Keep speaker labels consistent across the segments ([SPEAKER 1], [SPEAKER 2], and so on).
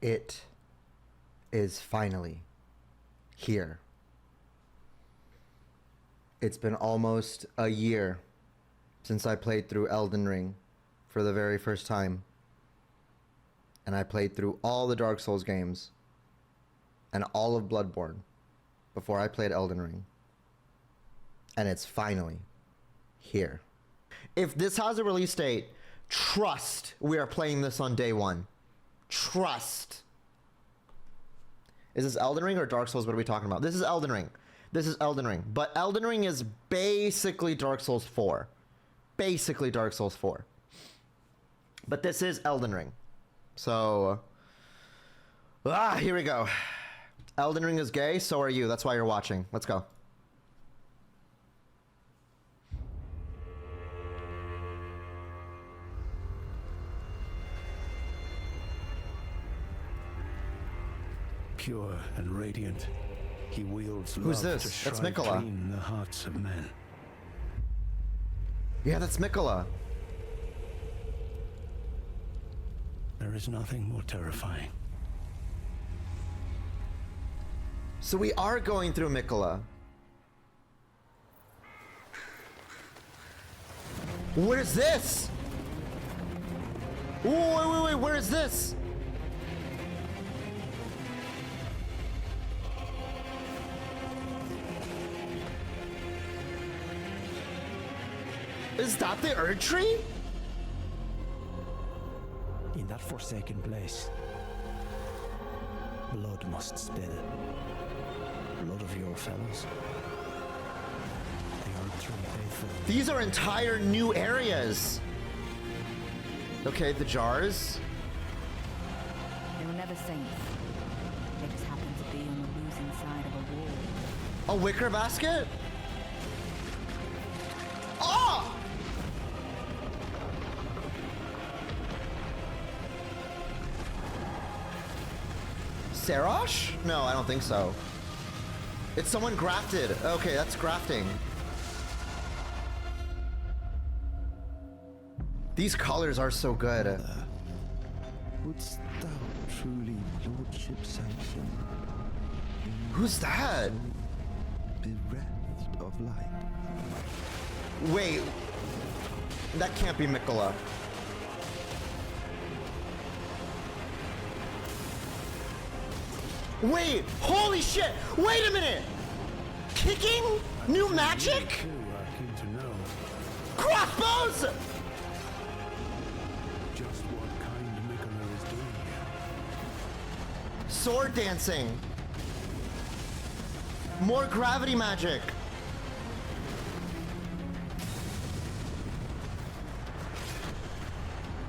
[SPEAKER 1] It is finally here. It's been almost a year since I played through Elden Ring for the very first time. And I played through all the Dark Souls games and all of Bloodborne before I played Elden Ring. And it's finally here. If this has a release date, trust we are playing this on day one. Trust. Is this Elden Ring or Dark Souls? What are we talking about? This is Elden Ring. This is Elden Ring. But Elden Ring is basically Dark Souls 4. Basically Dark Souls 4. But this is Elden Ring. So, here we go. Elden Ring is gay, so are you. That's why you're watching. Let's go.
[SPEAKER 2] Pure and radiant, he wields
[SPEAKER 1] Who's
[SPEAKER 2] love
[SPEAKER 1] this?
[SPEAKER 2] to
[SPEAKER 1] That's
[SPEAKER 2] shrive
[SPEAKER 1] Miquella.
[SPEAKER 2] clean the hearts of men.
[SPEAKER 1] Yeah, that's Miquella.
[SPEAKER 2] There is nothing more terrifying.
[SPEAKER 1] So we are going through Miquella. What is this? Ooh, wait, where is this? Is that the Erdtree?
[SPEAKER 3] In that forsaken place, blood must spill. Blood of your fellows. The Erdtree faithful.
[SPEAKER 1] These are entire new areas. Okay, the jars.
[SPEAKER 4] They were never saints. They just happened to be on the losing side of a war.
[SPEAKER 1] A wicker basket? Oh! Sarosh? No, I don't think so. It's someone grafted. Okay, that's grafting. These colors are so good.
[SPEAKER 3] Wouldst thou truly lordship sanction?
[SPEAKER 1] Who's that?
[SPEAKER 3] Bereft of light.
[SPEAKER 1] Wait. That can't be Miquella. Wait! Holy shit! Wait a minute! Kicking? New magic?
[SPEAKER 2] Too are keen to know
[SPEAKER 1] Crossbows!
[SPEAKER 2] just what kind Miquella is doing here.
[SPEAKER 1] Sword dancing. More gravity magic.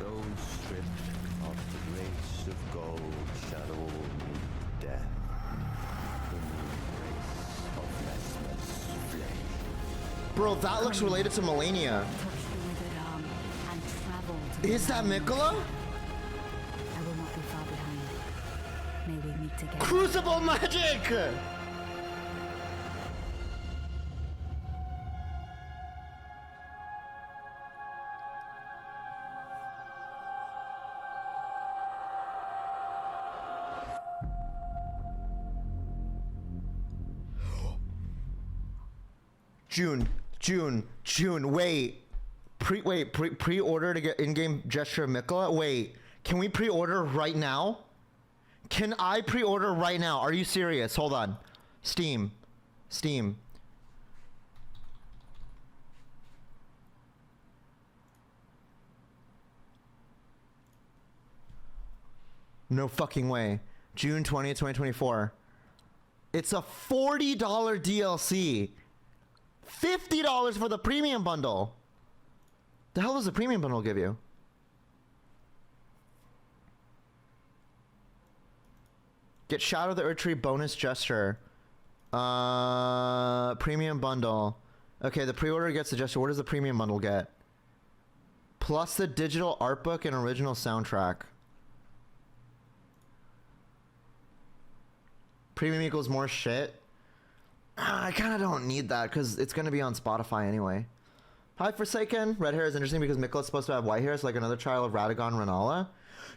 [SPEAKER 5] Those stripped of the grace of gold shall all meet death in the embrace of Messmer's flame.
[SPEAKER 1] Bro, that looks related to Melania.
[SPEAKER 4] Touch the withered arm and travel to the
[SPEAKER 1] Is that
[SPEAKER 4] land.
[SPEAKER 1] Miquella?
[SPEAKER 4] I will not be far behind. May we meet together.
[SPEAKER 1] Crucible magic! June, wait. Pre-order to get in-game gesture of Miquella? Wait, can we pre-order right now? Can I pre-order right now? Are you serious? Hold on. Steam. No fucking way. June 20th, 2024. It's a $40 DLC. $50 for the premium bundle. The hell does the premium bundle give you? Get Shadow the Erdtree bonus gesture. Premium bundle. Okay, the pre-order gets the gesture. What does the premium bundle get? Plus the digital art book and original soundtrack. Premium equals more shit. I kind of don't need that because it's going to be on Spotify anyway. Hi, Forsaken. Red hair is interesting because Miquella's supposed to have white hair. It's like another child of Radagon Renala.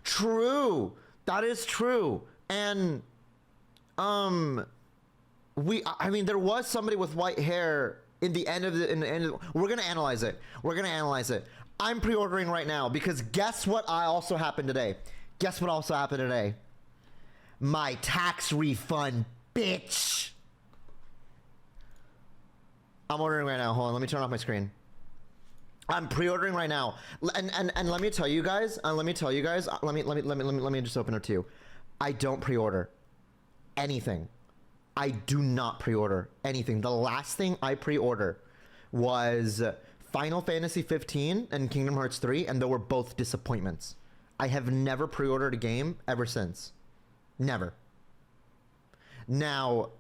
[SPEAKER 1] True. That is true. And I mean, there was somebody with white hair in the end of we're gonna analyze it. We're gonna analyze it. I'm pre-ordering right now because guess what also happened today? Guess what also happened today? My tax refund, bitch. I'm ordering right now. Hold on, let me turn off my screen. I'm pre-ordering right now. And let me tell you guys, let me just open it to you. I don't pre-order anything. I do not pre-order anything. The last thing I pre-order was Final Fantasy 15 and Kingdom Hearts 3, and they were both disappointments. I have never pre-ordered a game ever since. Never. Now,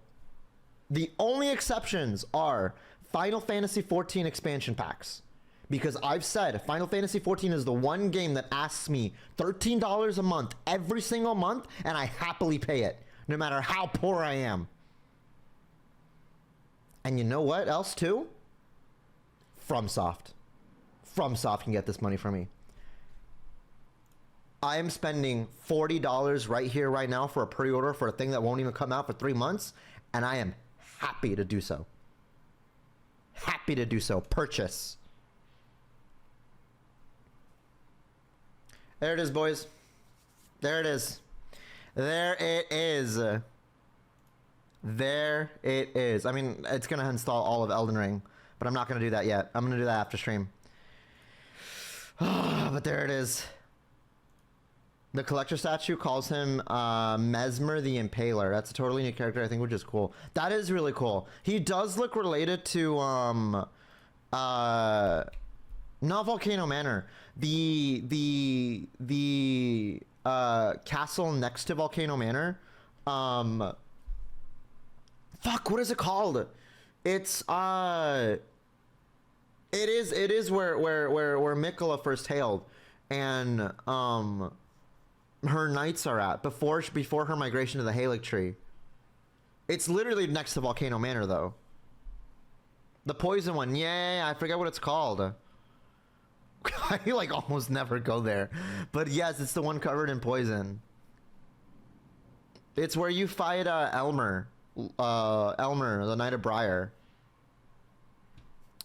[SPEAKER 1] the only exceptions are Final Fantasy 14 expansion packs. Because I've said Final Fantasy 14 is the one game that asks me $13 a month every single month, and I happily pay it, no matter how poor I am. And you know what else too? FromSoft. FromSoft can get this money from me. I am spending $40 right here, right now for a pre-order for a thing that won't even come out for 3 months, and I am happy to do so. Happy to do so. Purchase. There it is, boys. There it is. There it is. There it is. I mean, it's going to install all of Elden Ring, but I'm not going to do that yet. I'm going to do that after stream. But there it is. The collector statue calls him Messmer the Impaler. That's a totally new character, I think, which is cool. That is really cool. He does look related to not Volcano Manor. The castle next to Volcano Manor. Fuck, what is it called? It's it is where Miquella first hailed, and her knights are at before her migration to the Erdtree. It's literally next to Volcano Manor though. The poison one, yeah, I forget what it's called. I like almost never go there, but yes, it's the one covered in poison. It's where you fight Elmer, the Knight of Briar.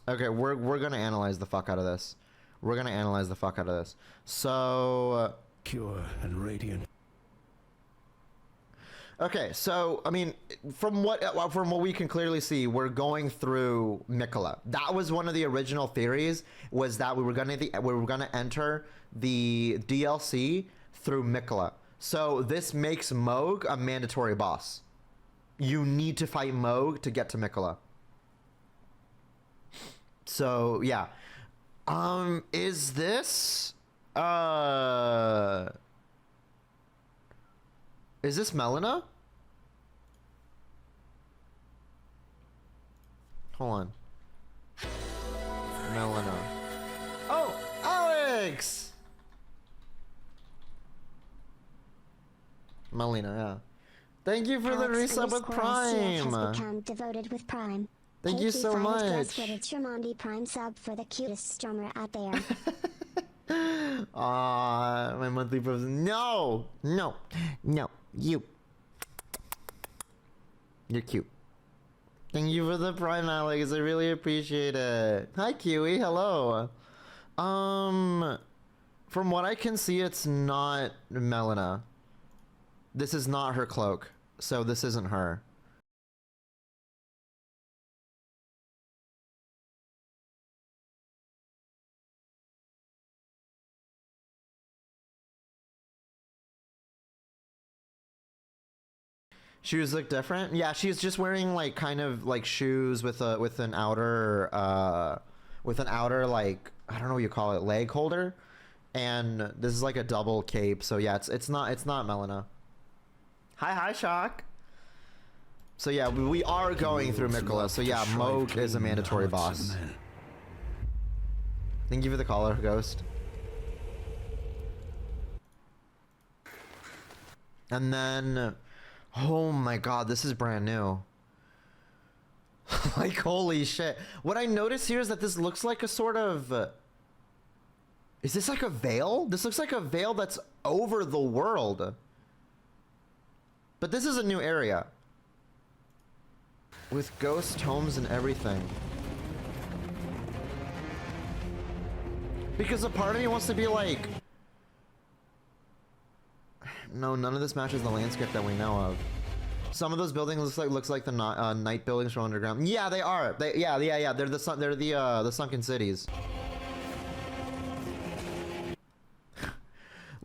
[SPEAKER 1] Okay, we're gonna analyze the fuck out of this. We're gonna analyze the fuck out of this. So
[SPEAKER 2] Pure and radiant.
[SPEAKER 1] okay, so I mean, from what we can clearly see, we're going through Miquella. That was one of the original theories, was that we were gonna enter the DLC through Miquella. So this makes Moog a mandatory boss. You need to fight Moog to get to Miquella. So yeah, is this Melina? Hold on. Melina. Oh, Alex! Melina, yeah. Thank you for the resub with Prime.
[SPEAKER 6] Has become devoted with Prime.
[SPEAKER 1] Thank you so much.
[SPEAKER 6] Tremondi Prime sub for the cutest streamer out there.
[SPEAKER 1] Aw, my monthly pros. No, you. You're cute. Thank you for the Prime, Alex. I really appreciate it. Hi, Kiwi. Hello. From what I can see, it's not Melina. This is not her cloak, so this isn't her. Shoes look different. Yeah, she's just wearing like kind of like shoes with an outer like, I don't know what you call it, leg holder, and this is like a double cape. So yeah, it's not Melina. Hi Shock. So yeah, we are going through Miquella. So yeah, Moog is a mandatory boss. Thank you for the caller, Ghost. And then, oh my god, this is brand new. Like, holy shit. What I notice here is that this looks like a sort of... is this like a veil? This looks like a veil that's over the world. But this is a new area. With ghost homes and everything. Because a part of me wants to be like... No, none of this matches the landscape that we know of. Some of those buildings looks like the night buildings from underground. Yeah, they are. Yeah. They're the sunken cities.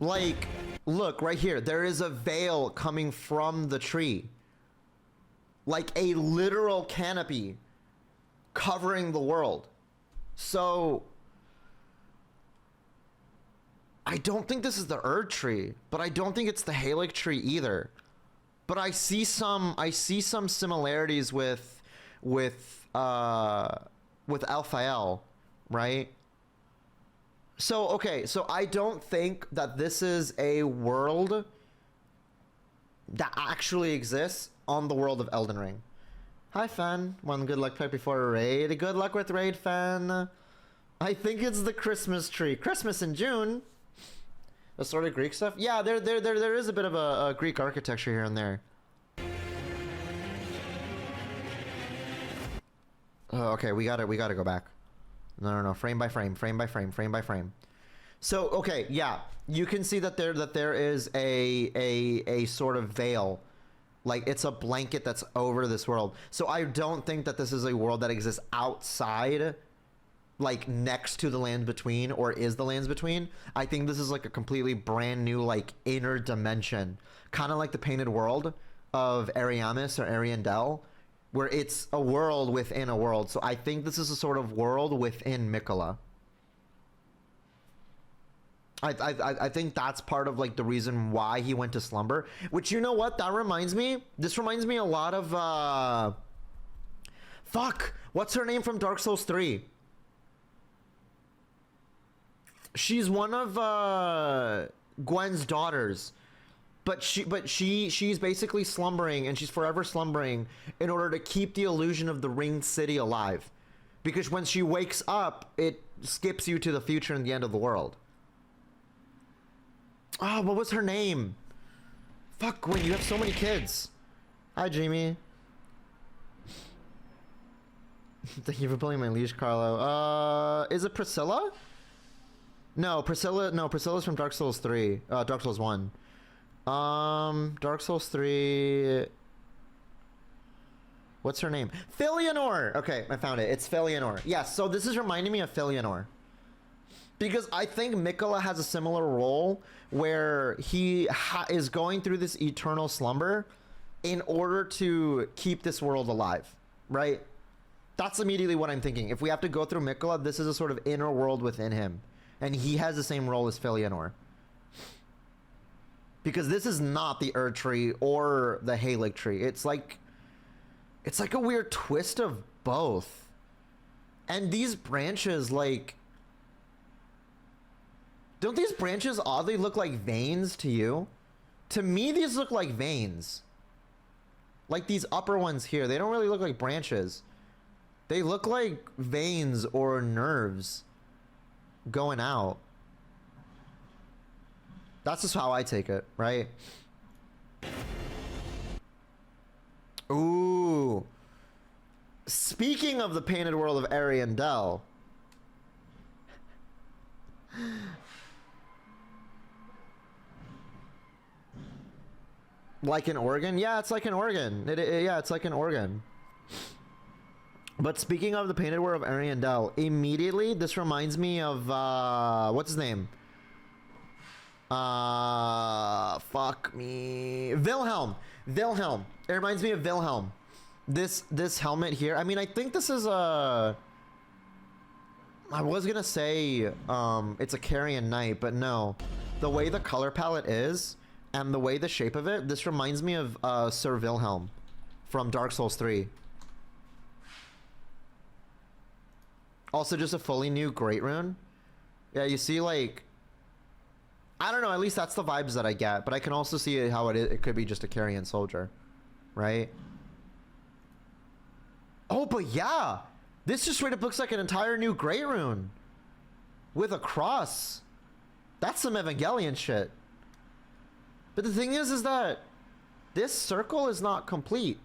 [SPEAKER 1] Like, look right here. There is a veil coming from the tree. Like a literal canopy covering the world. So I don't think this is the Erdtree, but I don't think it's the Halleck tree either. But I see some similarities with Alphael, right? So okay, so I don't think that this is a world that actually exists on the world of Elden Ring. Hi, Fan. One good luck pick before a raid. Good luck with raid, Fan. I think it's the Christmas tree. Christmas in June. The sort of Greek stuff. Yeah, there is a bit of a Greek architecture here and there. Oh, okay, we gotta go back. No. Frame by frame. So okay, yeah, you can see that there is a sort of veil. Like, it's a blanket that's over this world. So I don't think that this is a world that exists outside, like next to the Lands Between, or is the Lands Between. I think this is like a completely brand new, like, inner dimension. Kind of like the Painted World of Ariamis or Ariandel, where it's a world within a world. So I think this is a sort of world within Miquella. I think that's part of like the reason why he went to slumber. Which, you know what, that reminds me, this reminds me a lot of fuck, what's her name from Dark Souls 3? She's one of Gwen's daughters, but she's basically slumbering, and she's forever slumbering in order to keep the illusion of the ringed city alive, because when she wakes up, it skips you to the future and the end of the world. Oh, what was her name? Fuck, Gwen, you have so many kids. Hi, Jamie. Thank you for playing my leash, Carlo. Is it Priscilla? No, Priscilla's from Dark Souls 3. Dark Souls 1. Dark Souls 3. What's her name? Filianor! Okay, I found it. It's Filianor. Yes, so this is reminding me of Filianor. Because I think Miquella has a similar role where he is going through this eternal slumber in order to keep this world alive, right? That's immediately what I'm thinking. If we have to go through Miquella, this is a sort of inner world within him. And he has the same role as Filianor. Because this is not the Erdtree or the Halleck tree. It's like a weird twist of both. And these branches, like, don't these branches oddly look like veins to you? To me, these look like veins. Like these upper ones here, they don't really look like branches. They look like veins or nerves going out. That's just how I take it, right? Ooh. Speaking of the Painted World of Ariandel. Like an organ? Yeah, it's like an organ. Yeah, it's like an organ. But speaking of the Painted World of Ariandel, immediately this reminds me of what's his name? Fuck me. Wilhelm. It reminds me of Wilhelm. This helmet here. I mean, I think this is a, I was gonna say it's a Carrion Knight, but no. The way the color palette is and the way the shape of it, this reminds me of Sir Wilhelm from Dark Souls 3. Also, just a fully new Great Rune. Yeah, you see, like, I don't know, at least that's the vibes that I get, but I can also see how it could be just a Carrion soldier, right? Oh, but yeah, this just straight up looks like an entire new Great Rune with a cross. That's some Evangelion shit. But the thing is that This circle is not complete.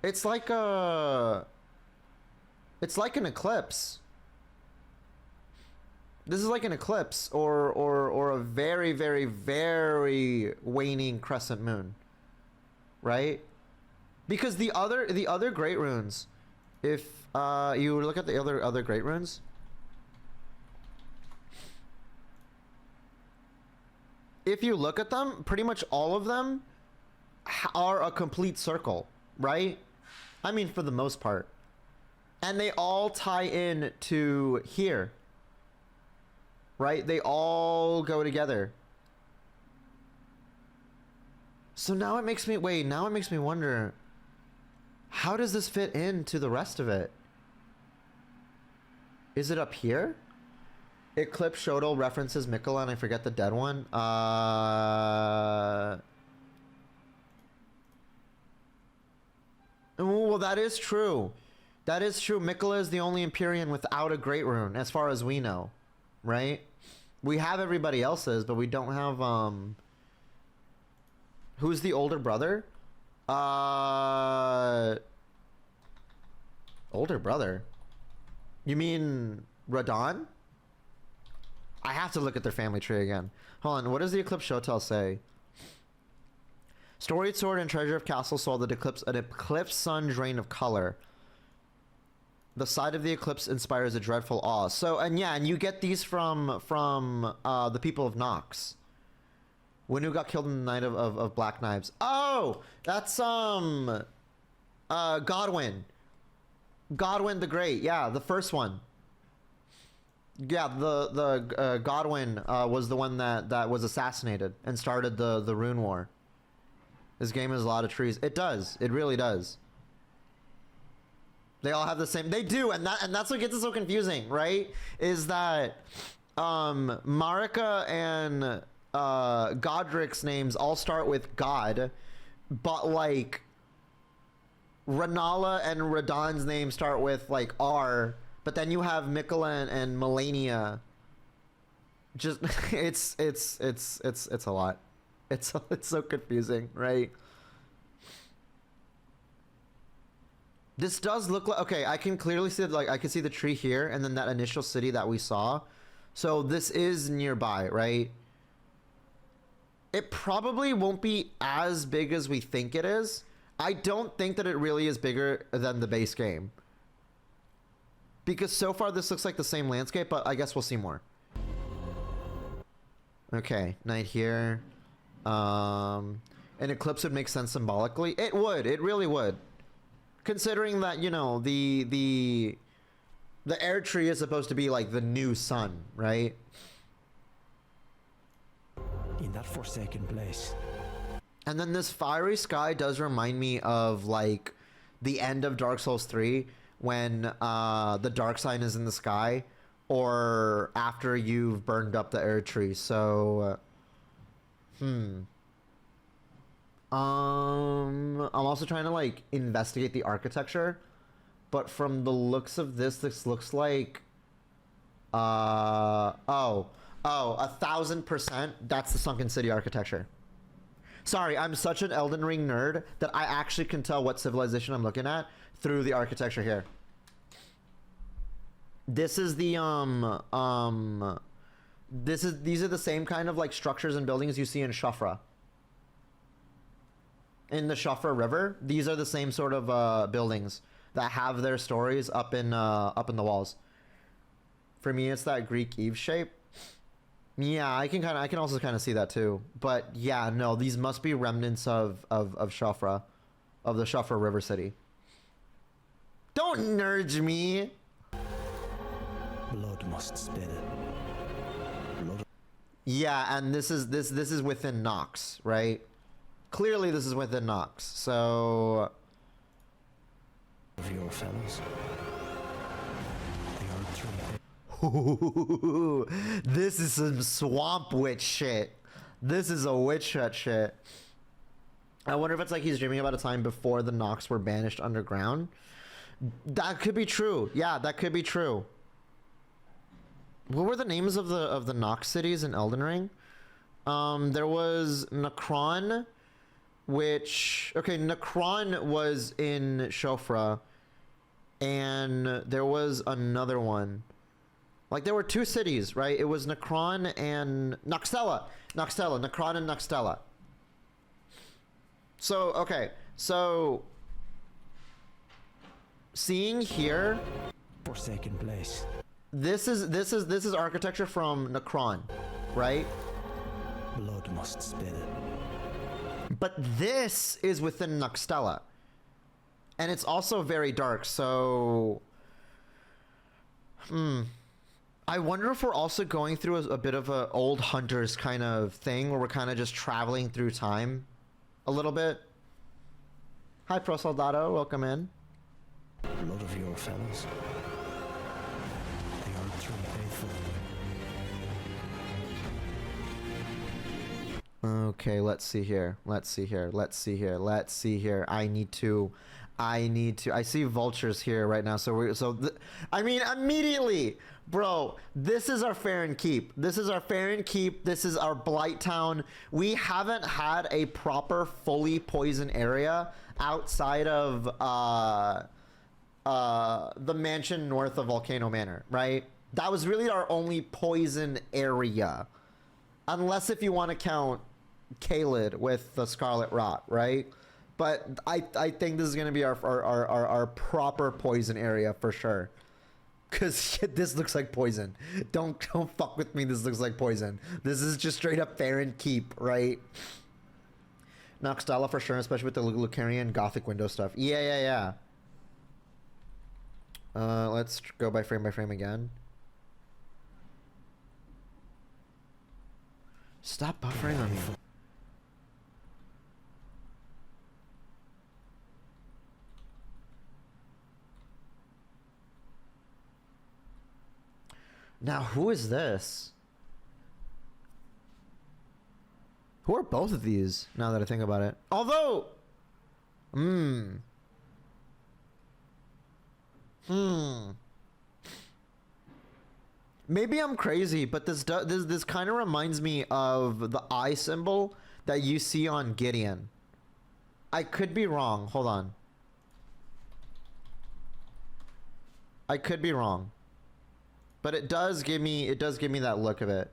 [SPEAKER 1] It's like a... It's like an eclipse. This is like an eclipse or a very, very, very waning crescent moon. Right? Because the other great runes, if you look at the other great runes, if you look at them, pretty much all of them are a complete circle, right? I mean, for the most part. And they all tie in to here. Right? They all go together. So now it makes me wonder, how does this fit into the rest of it? Is it up here? Eclipse Shodol references Miquella and I forget the dead one. Well, that is true. That is true. Miquella is the only Empyrean without a Great Rune, as far as we know. Right? We have everybody else's, but we don't have, who's the older brother? Older brother? You mean Radon? I have to look at their family tree again. Hold on, what does the Eclipse Shotel say? Storied Sword and Treasure of Castle Soul, an eclipse sun drain of color. The sight of the eclipse inspires a dreadful awe. So, and yeah, and you get these from the people of Nox. When who got killed in the night of Black Knives. Oh! That's, Godwyn. Godwyn the Great. Yeah, the first one. Yeah, the Godwyn was the one that was assassinated and started the Rune War. This game has a lot of trees. It does. It really does. They all have the same. They do, and that's what gets it so confusing, right? Is that Marika and Godric's names all start with God, but like Renala and Radon's names start with like R, but then you have Miquella and Melania. Just it's a lot. It's so confusing, right? This does look like, okay, I can clearly see, like, I can see the tree here, and then that initial city that we saw. So this is nearby, right? It probably won't be as big as we think it is. I don't think that it really is bigger than the base game. Because so far this looks like the same landscape, but I guess we'll see more. Okay, night here. An eclipse would make sense symbolically. It would, it really would. Considering that, you know, the Erdtree is supposed to be like the new sun, right?
[SPEAKER 3] In that forsaken place.
[SPEAKER 1] And then this fiery sky does remind me of like the end of Dark Souls 3 when the dark sign is in the sky, or after you've burned up the Erdtree. So I'm also trying to like investigate the architecture, but from the looks of this looks like 1,000% that's the Sunken City architecture. Sorry, I'm such an Elden Ring nerd that I actually can tell what civilization I'm looking at through the architecture here. These are the same kind of like structures and buildings you see in Shufra. In the Shufra River, these are the same sort of buildings that have their stories up in the walls. For me, it's that Greek Eve shape. Yeah, I can also kind of see that too. But yeah, no, these must be remnants of Shufra, of the Shufra River City. Don't nerd me.
[SPEAKER 3] Blood must spill. Blood.
[SPEAKER 1] Yeah, and this is within Nox, right? Clearly, this is within Nox. So
[SPEAKER 3] Of your fellows. The Erdtree.
[SPEAKER 1] this is some swamp witch shit. This is a witch hut shit. I wonder if it's like he's dreaming about a time before the Nox were banished underground. That could be true. Yeah, that could be true. What were the names of the Nox cities in Elden Ring? There was Necron, which, okay, Necron was in Shofra, and there was another one. Like, there were two cities, right? It was Necron and Noxtella. Necron and Noxtella. So, okay, so seeing here,
[SPEAKER 3] Forsaken place.
[SPEAKER 1] this is architecture from Necron, right?
[SPEAKER 3] Blood must spill.
[SPEAKER 1] But this is within Noxtella. And it's also very dark, so I wonder if we're also going through a bit of a old hunters kind of thing where we're kind of just traveling through time a little bit. Hi, Pro Soldado, welcome in.
[SPEAKER 3] Blood of your fellows. The Erdtree faithful.
[SPEAKER 1] Okay, let's see here. I see vultures here right now. I mean, immediately, bro, this is our Farron Keep. This is our Blight Town. We haven't had a proper, fully poison area outside of the mansion north of Volcano Manor, right? That was really our only poison area. Unless if you want to count Caelid with the Scarlet Rot, right? But I think this is going to be our proper poison area for sure. Because this looks like poison. Don't fuck with me, this looks like poison. This is just straight up Farron Keep, right? Noxtella for sure, especially with the Lucarian Gothic window stuff. Yeah. Let's go by frame again. Stop buffering on me. Now, who is this? Who are both of these, now that I think about it? Although... Maybe I'm crazy, but this kind of reminds me of the eye symbol that you see on Gideon. I could be wrong. Hold on. I could be wrong. But it does give me that look of it.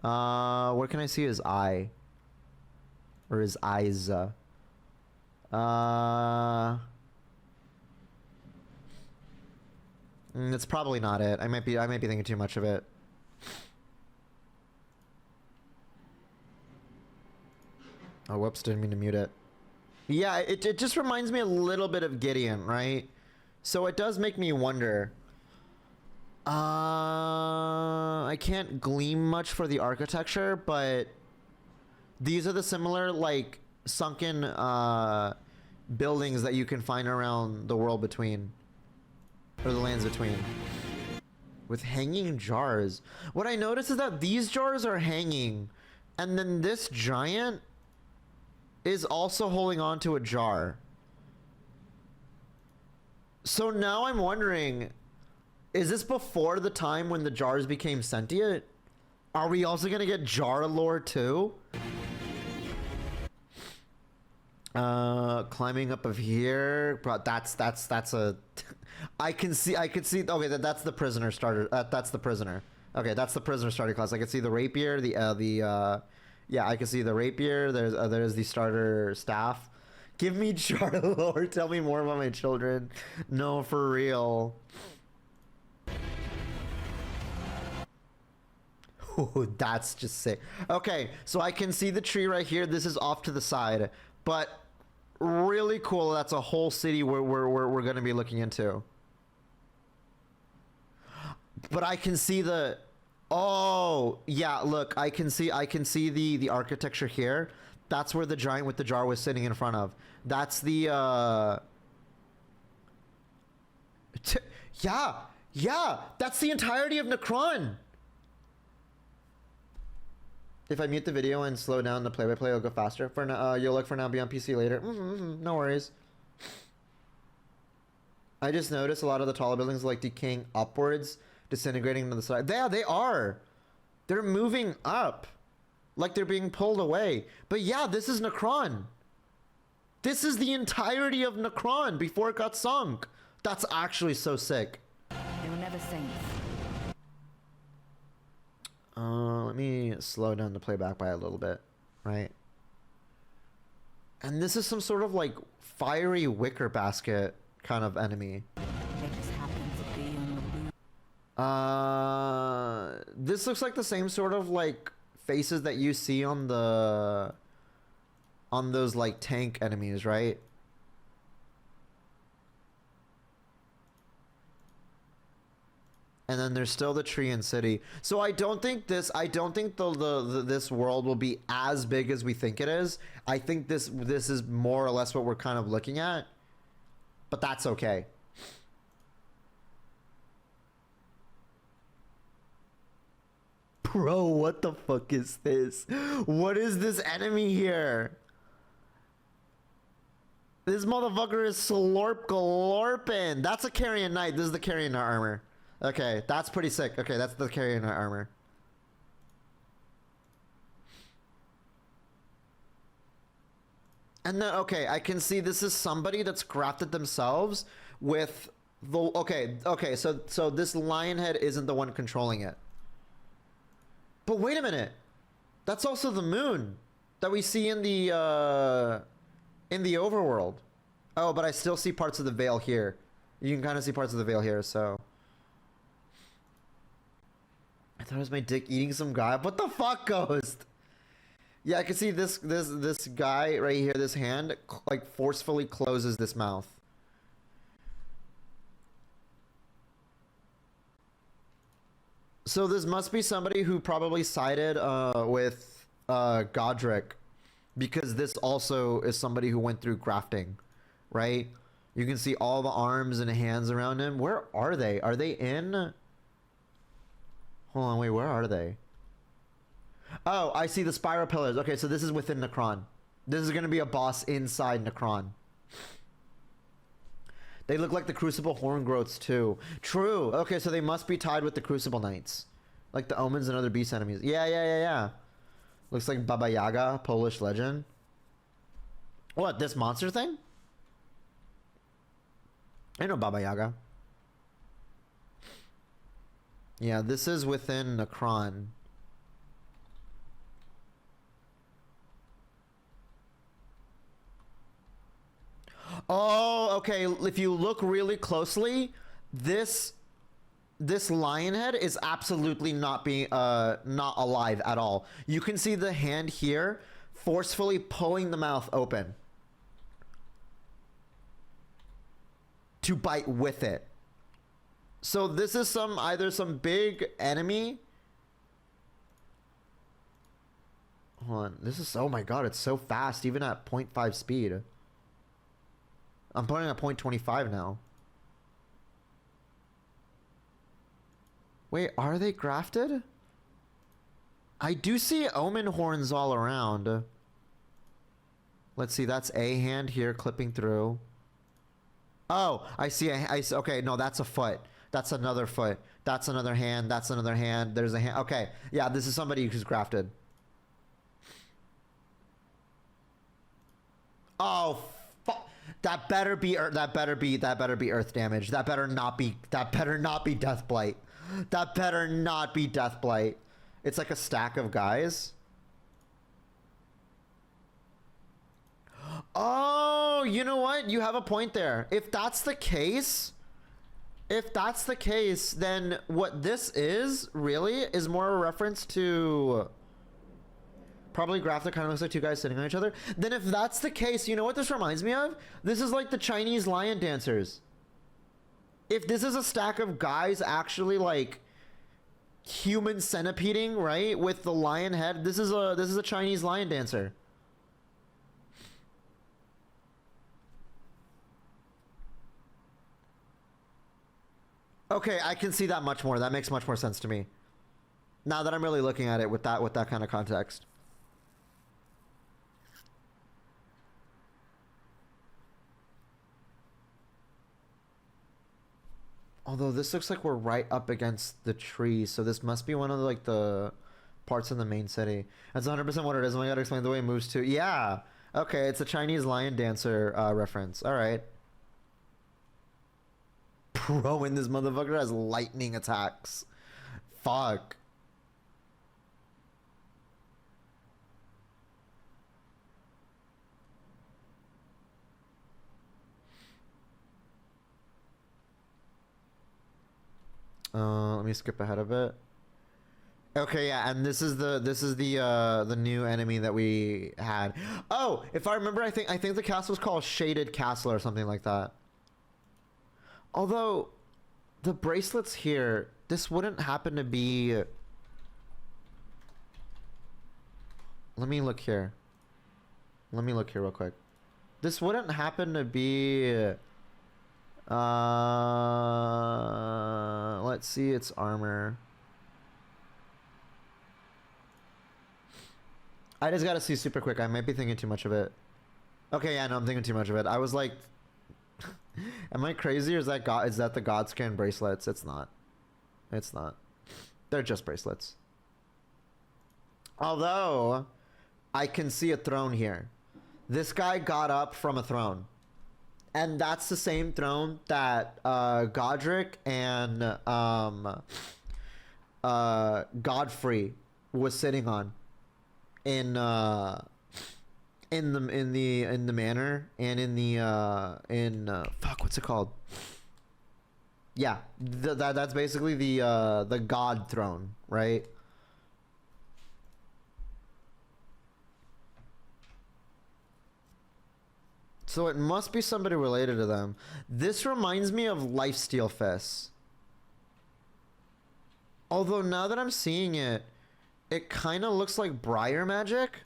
[SPEAKER 1] Where can I see his eye? Or his eyes? It's probably not it. I might be thinking too much of it. Oh, whoops, didn't mean to mute it. Yeah, it just reminds me a little bit of Gideon, right? So it does make me wonder. I can't glean much for the architecture, but these are the similar, like, sunken buildings that you can find around the world between. Or the lands between. With hanging jars. What I noticed is that these jars are hanging, and then this giant is also holding on to a jar. So now I'm wondering, is this before the time when the jars became sentient? Are we also gonna get jar lore too? Climbing up of here, bro, that's a I can see okay, that's the prisoner starter, that's the prisoner. Okay, that's the prisoner starter class. I can see the rapier, yeah, I can see the rapier. There's the starter staff. Give me jar lore, tell me more about my children. No, for real. Ooh, that's just sick. Okay, so I can see the tree right here. This is off to the side, but really cool. That's a whole city we're going to be looking into. But I can see the... Oh, yeah, look, I can see the architecture here. That's where the giant with the jar was sitting in front of. That's the... Yeah, that's the entirety of Necron. If I mute the video and slow down the play-by-play, it'll go faster. For now, you'll look for now, be on PC later. No worries. I just noticed a lot of the taller buildings are like decaying upwards, disintegrating to the side. Yeah, they are. They're moving up. Like they're being pulled away. But yeah, this is Necron. This is the entirety of Necron before it got sunk. That's actually so sick.
[SPEAKER 4] They were never saints.
[SPEAKER 1] Let me slow down the playback by a little bit, right? And this is some sort of like fiery wicker basket kind of enemy.
[SPEAKER 4] They just happened to be on the loose.
[SPEAKER 1] This looks like the same sort of like faces that you see on those like tank enemies, right? And then there's still the tree and city. So I don't think this this world will be as big as we think it is. I think this is more or less what we're kind of looking at. But that's okay. Bro, what the fuck is this? What is this enemy here? This motherfucker is slorp galorpin. That's a carrion knight. This is the carrion knight armor. Okay, that's pretty sick. Okay, that's the carrion knight armor. And then, okay, I can see this is somebody that's crafted themselves with the... Okay, so this lion head isn't the one controlling it. But wait a minute. That's also the moon that we see in the overworld. Oh, but I still see parts of the veil here. You can kind of see parts of the veil here, so... I thought it was my dick eating some guy. What the fuck, Ghost? Yeah, I can see this guy right here, this hand, like forcefully closes this mouth. So this must be somebody who probably sided with Godric, because this also is somebody who went through grafting, right? You can see all the arms and hands around him. Where are they? Are they in... Hold on, wait, where are they? Oh, I see the spiral pillars. Okay, so this is within Necron. This is going to be a boss inside Necron. They look like the Crucible Horn Growths too. True. Okay, so they must be tied with the Crucible Knights. Like the Omens and other beast enemies. Yeah. Looks like Baba Yaga, Polish legend. What, this monster thing? I know Baba Yaga. Yeah, this is within Necron. Oh, okay. If you look really closely, this lion head is absolutely not alive at all. You can see the hand here forcefully pulling the mouth open to bite with it. So this is either some big enemy. Hold on. This is, oh my god, it's so fast even at 0.5 speed. I'm putting at 0.25 now. Wait, are they grafted? I do see omen horns all around. Let's see, that's a hand here clipping through. Oh, I see. Okay, no, that's a foot. That's another foot. That's another hand. That's another hand. There's a hand. Okay, yeah, this is somebody who's grafted. Oh, fuck. That better be earth damage. That better not be death blight. That better not be death blight. It's like a stack of guys. Oh, you know what? You have a point there. If that's the case, then what this is really is more a reference to probably graph that kind of looks like two guys sitting on each other. Then if that's the case, you know what this reminds me of? This is like the Chinese lion dancers. If this is a stack of guys actually like human centipeding, right, with the lion head, this is a Chinese lion dancer. Okay, I can see that much more. That makes much more sense to me. Now that I'm really looking at it with that kind of context. Although this looks like we're right up against the tree, so this must be one of the parts in the main city. That's 100% what it is. Oh my god, explain the way it moves too. Yeah, Okay, it's a Chinese lion dancer reference. All right. Bro, and this motherfucker has lightning attacks. Fuck. Let me skip ahead a bit. Okay, yeah, and this is the new enemy that we had. Oh, if I remember, I think the castle was called Shaded Castle or something like that. Although the bracelets here, this wouldn't happen to be. Let me look here. Let me look here real quick. This wouldn't happen to be. Let's see its armor. I just gotta see super quick. I might be thinking too much of it. Okay, yeah, no, I'm thinking too much of it. I was like, am I crazy or is that the Godscan bracelets? It's not. It's not. They're just bracelets. Although, I can see a throne here. This guy got up from a throne. And that's the same throne that Godric and Godfrey was sitting on in the manor and in the fuck, what's it called? Yeah, that's basically the god throne, right? So it must be somebody related to them. This reminds me of Lifesteal Fists. Although now that I'm seeing it, it kind of looks like Briar Magic.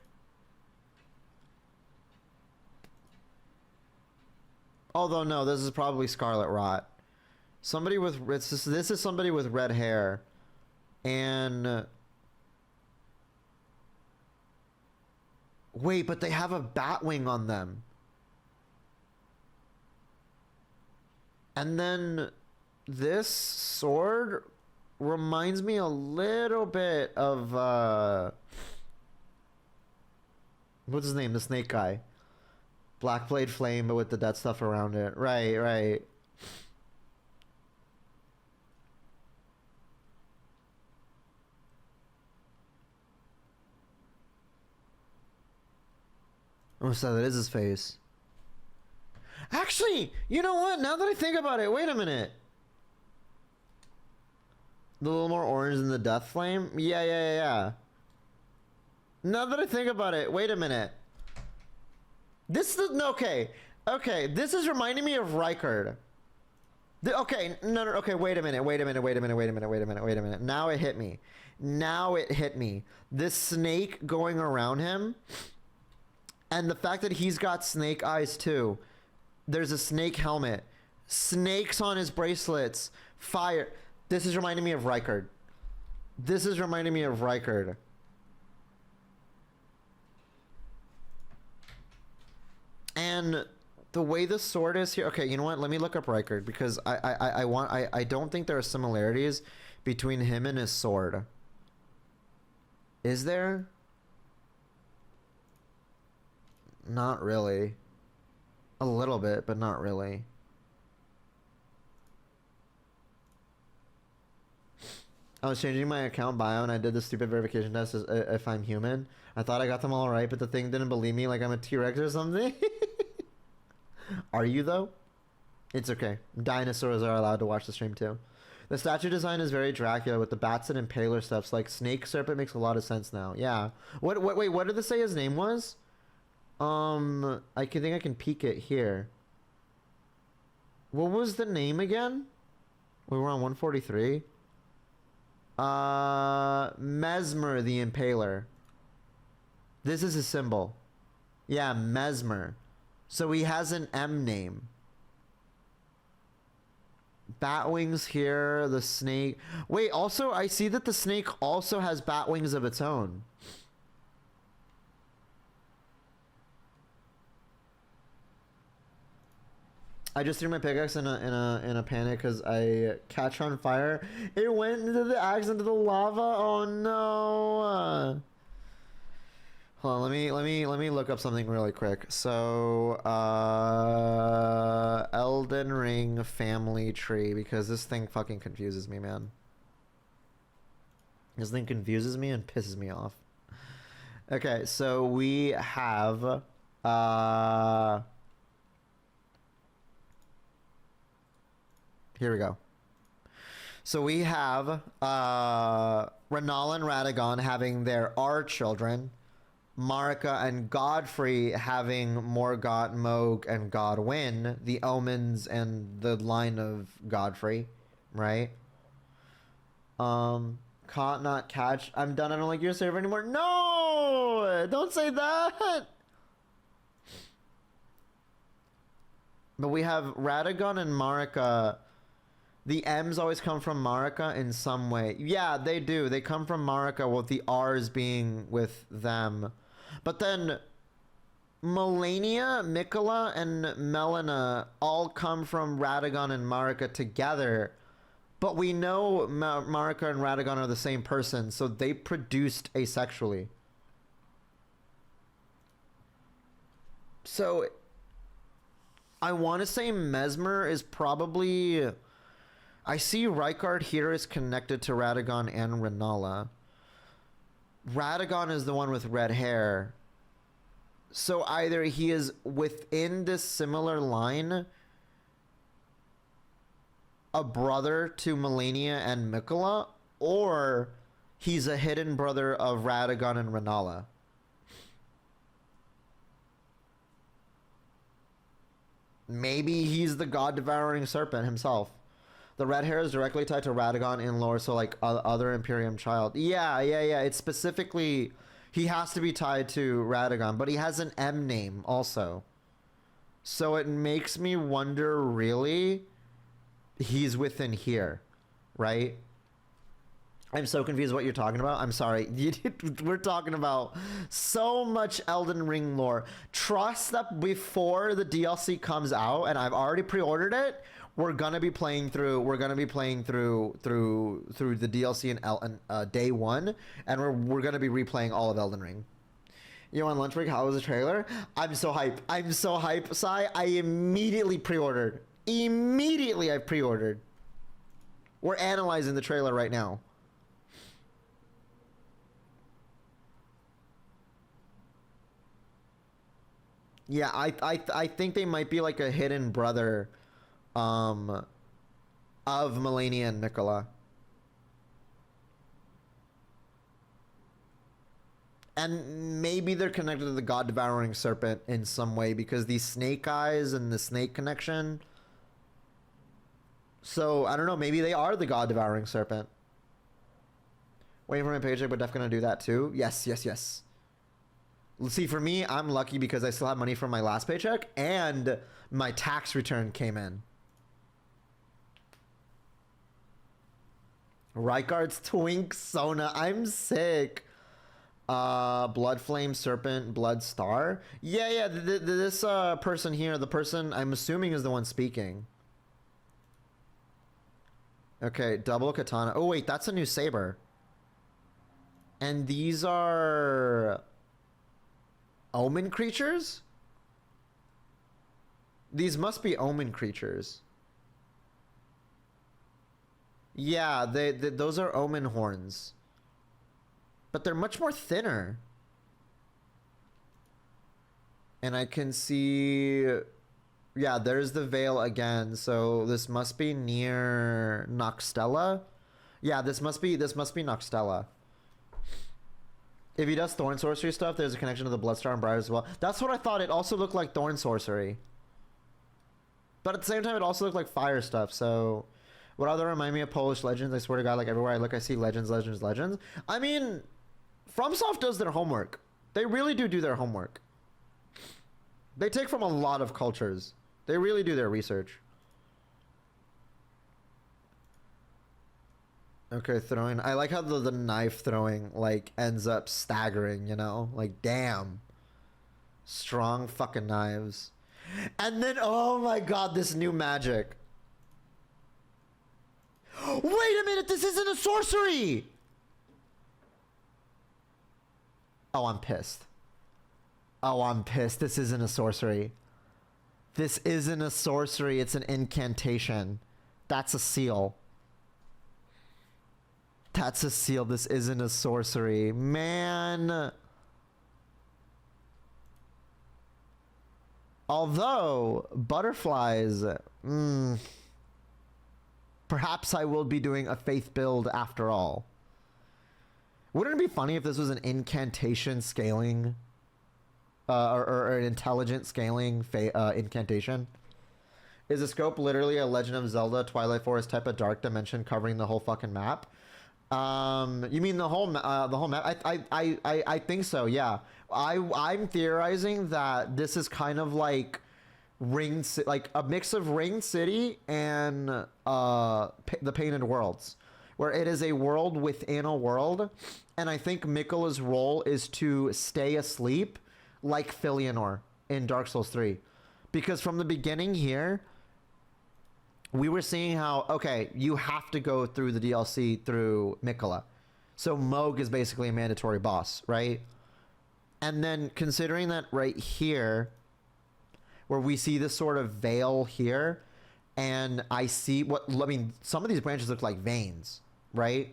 [SPEAKER 1] Although no, this is probably Scarlet Rot. Somebody with this is somebody with red hair, and wait, but they have a bat wing on them. And then this sword reminds me a little bit of what's his name? The snake guy. Blackblade Flame, but with the dead stuff around it. Right, right. Oh, so that is his face. Actually, you know what? Now that I think about it, wait a minute. The little more orange than the Death Flame? Yeah. Now that I think about it, wait a minute. This is okay. Okay, this is reminding me of Rykard. Okay, no, okay, wait a minute. Now it hit me. This snake going around him, and the fact that he's got snake eyes too. There's a snake helmet. Snakes on his bracelets. Fire. This is reminding me of Rykard. And the way the sword is here. Okay, you know what? Let me look up Rykard because I don't think there are similarities between him and his sword. Is there? Not really. A little bit, but not really. I was changing my account bio and I did the stupid verification test as, if I'm human. I thought I got them all right, but the thing didn't believe me like I'm a T-Rex or something. Are you though? It's okay. Dinosaurs are allowed to watch the stream too. The statue design is very Dracula with the bats and impaler stuff. Like Snake Serpent makes a lot of sense now. Yeah. Wait, what did they say his name was? I think I can peek it here. What was the name again? We were on 143. Messmer the Impaler. This is his symbol. Yeah, Messmer. So he has an M name. Bat wings here, the snake. Wait, also I see that the snake also has bat wings of its own. I just threw my pickaxe in a panic because I catch on fire. It went into the axe into the lava. Oh no! Hold on, let me look up something really quick. So, Elden Ring family tree, because this thing fucking confuses me, man. This thing confuses me and pisses me off. Okay, so we have here we go. So we have Renala and Radagon having their R children, Marika and Godfrey having Morgott, Moog, and Godwyn, the omens and the line of Godfrey, right? Caught not catch. I'm done. I don't like your server anymore. No! Don't say that! But we have Radagon and Marika. The M's always come from Marika in some way. Yeah, they do. They come from Marika with the R's being with them. But then Melania, Miquella, and Melina all come from Radagon and Marika together. But we know Marika and Radagon are the same person, so they produced asexually. So I want to say Messmer is probably... I see Rykard here is connected to Radagon and Renala. Radagon is the one with red hair. So either he is within this similar line, a brother to Melania and Miquella, or he's a hidden brother of Radagon and Renala. Maybe he's the god-devouring serpent himself. The red hair is directly tied to Radagon in lore, so like other Imperium child. Yeah. It's specifically, he has to be tied to Radagon, but he has an M name also. So it makes me wonder, really, he's within here, right? I'm so confused what you're talking about. I'm sorry. We're talking about so much Elden Ring lore. Trust that before the DLC comes out, and I've already pre-ordered it, we're gonna be playing through the DLC in day one, and we're gonna be replaying all of Elden Ring. You know, on lunch break, how was the trailer? I'm so hype. I'm so hype, Sai. I immediately pre-ordered. Immediately I pre-ordered. We're analyzing the trailer right now. Yeah, I think they might be like a hidden brother of Melania and Miquella. And maybe they're connected to the god-devouring serpent in some way because these snake eyes and the snake connection. So, I don't know, maybe they are the god-devouring serpent. Waiting for my paycheck, but Def gonna do that too? Yes. See, for me, I'm lucky because I still have money from my last paycheck and my tax return came in. Rykard's Twink Sona. I'm sick. Blood Flame Serpent Blood Star. Yeah. This person here, the person I'm assuming is the one speaking. Okay, double katana. Oh wait, that's a new saber. And these are omen creatures? These must be omen creatures. Yeah, those are omen horns. But they're much more thinner. And I can see... Yeah, there's the veil again. So this must be near Noxtella. Yeah, this must be Noxtella. If he does Thorn Sorcery stuff, there's a connection to the Bloodstar and Briar as well. That's what I thought. It also looked like Thorn Sorcery. But at the same time, it also looked like fire stuff, so... What other remind me of Polish legends? I swear to God, like everywhere I look, I see legends. I mean, FromSoft does their homework. They really do their homework. They take from a lot of cultures. They really do their research. Okay, throwing. I like how the knife throwing, like, ends up staggering, you know? Like, damn. Strong fucking knives. And then, oh my God, this new magic. Wait a minute, this isn't a sorcery! Oh, I'm pissed. Oh, I'm pissed. This isn't a sorcery. This isn't a sorcery. It's an incantation. That's a seal. That's a seal. This isn't a sorcery. Man. Although, butterflies... perhaps I will be doing a faith build after all. Wouldn't it be funny if this was an incantation scaling... or an intelligent scaling incantation? Is the scope literally a Legend of Zelda Twilight Forest type of dark dimension covering the whole fucking map? You mean the whole map? I think so. Yeah. I'm theorizing that this is kind of like like a mix of Ring City and the Painted Worlds, where it is a world within a world, and I think Miquella's role is to stay asleep like Filianor in Dark Souls 3, because from the beginning here we were seeing how, okay, you have to go through the DLC through Miquella, so Moog is basically a mandatory boss, right? And then considering that right here where we see this sort of veil here, and I see some of these branches look like veins, right?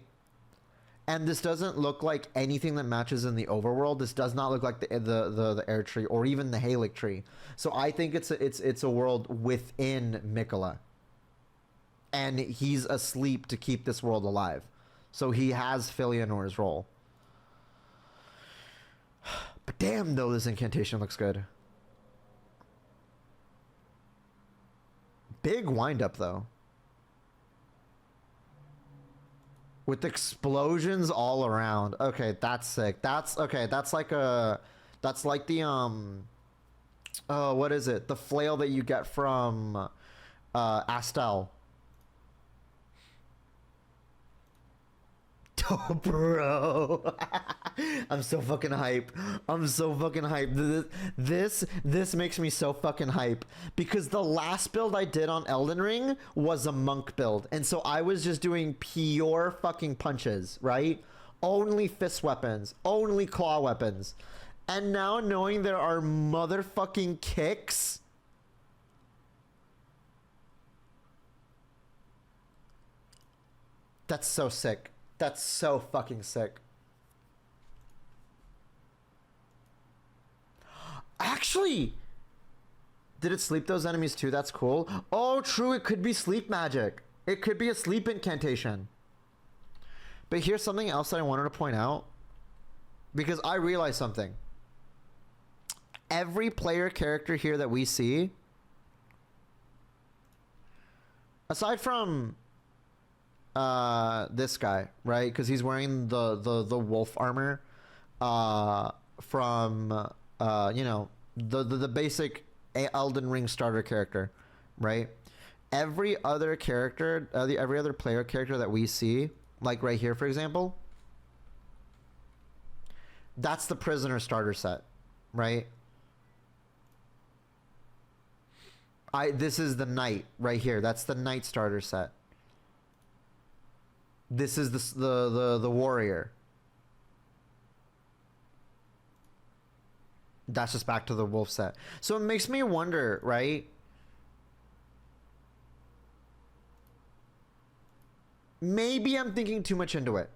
[SPEAKER 1] And this doesn't look like anything that matches in the overworld. This does not look like the Erdtree or even the Halic tree. So I think it's a world within Miquella, and he's asleep to keep this world alive. So he has Filianor's role. But damn, though, this incantation looks good. Big wind up though. With explosions all around. Okay, that's sick. That's okay. That's like the what is it? The flail that you get from Astel. Oh, bro. I'm so fucking hype. I'm so fucking hype. This makes me so fucking hype, because the last build I did on Elden Ring was a monk build, and so I was just doing pure fucking punches, right? Only fist weapons, only claw weapons. And now knowing there are motherfucking kicks, that's so sick. That's so fucking sick. Actually, did it sleep those enemies too? That's cool. Oh, true. It could be sleep magic. It could be a sleep incantation. But here's something else that I wanted to point out, because I realized something. Every player character here that we see, aside from this guy, right? Because he's wearing the wolf armor from you know, the basic Elden Ring starter character, right? Every other character, every other player character that we see, like right here, for example, that's the prisoner starter set, right? This is the knight right here. That's the knight starter set. This is the warrior. That's just back to the wolf set. So it makes me wonder, right? Maybe I'm thinking too much into it.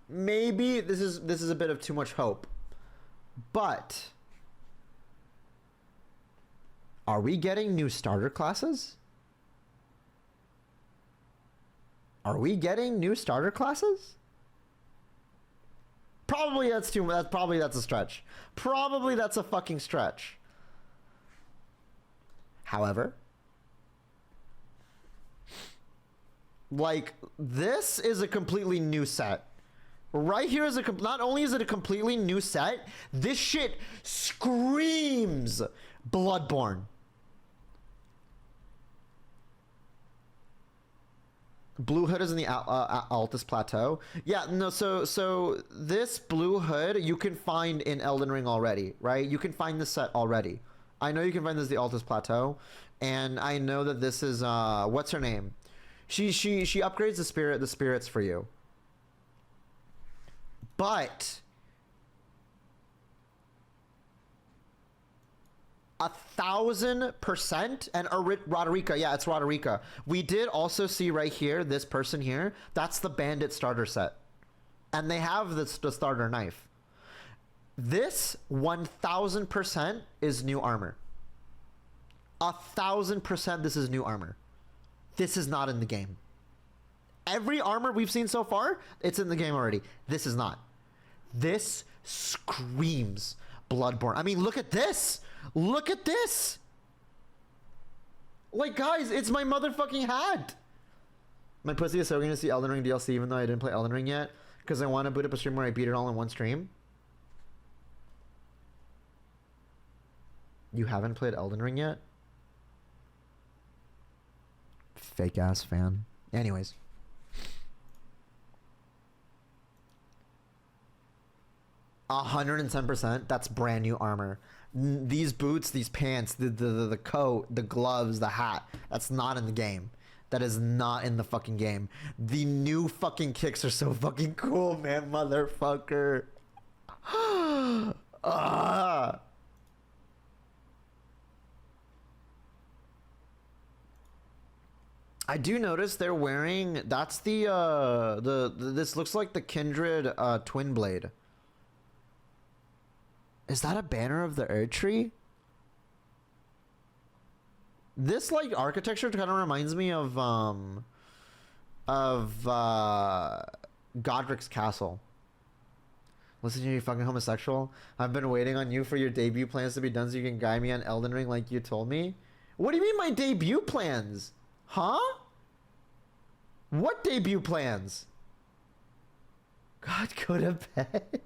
[SPEAKER 1] Maybe this is a bit of too much hope. But are we getting new starter classes? Are we getting new starter classes? Probably that's too much. Probably that's a stretch. Probably that's a fucking stretch. However, like, this is a completely new set. Right here is not only is it a completely new set, this shit screams Bloodborne. Blue Hood is in the Altus Plateau. Yeah, no, so this Blue Hood you can find in Elden Ring already, right? You can find this set already. I know you can find this the Altus Plateau, and I know that this is what's her name? She upgrades the spirits for you. But 1,000%. And Roderica, yeah, it's Roderica. We did also see right here, this person here, that's the bandit starter set. And they have the starter knife. This 1,000% is new armor. 1,000% this is new armor. This is not in the game. Every armor we've seen so far, it's in the game already. This is not. This screams Bloodborne. I mean, look at this. Look at this. Like, guys, it's my motherfucking hat. My pussy is so going to see Elden Ring DLC even though I didn't play Elden Ring yet. Because I want to boot up a stream where I beat it all in one stream. You haven't played Elden Ring yet? Fake ass fan. Anyways. $110%. That's brand new armor. These boots, these pants, the coat, the gloves, the hat. That's not in the game. That is not in the fucking game. The new fucking kicks are so fucking cool, man, motherfucker. Ah. I do notice they're wearing. That's the this looks like the Kindred twin blade. Is that a banner of the Erdtree? This like architecture kind of reminds me of Godric's castle. Listen, you fucking homosexual. I've been waiting on you for your debut plans to be done so you can guide me on Elden Ring like you told me. What do you mean my debut plans? Huh? What debut plans? God, go to bed.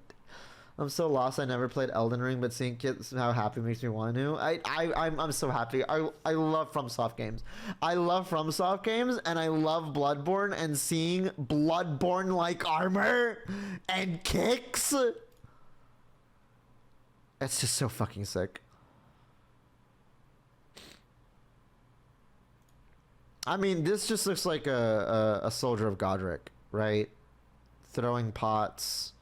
[SPEAKER 1] I'm so lost. I never played Elden Ring, but seeing kids how happy makes me want to. I'm so happy. I love FromSoft games. I love FromSoft games, and I love Bloodborne, and seeing Bloodborne like armor and kicks. It's just so fucking sick. I mean, this just looks like a soldier of Godric, right? Throwing pots.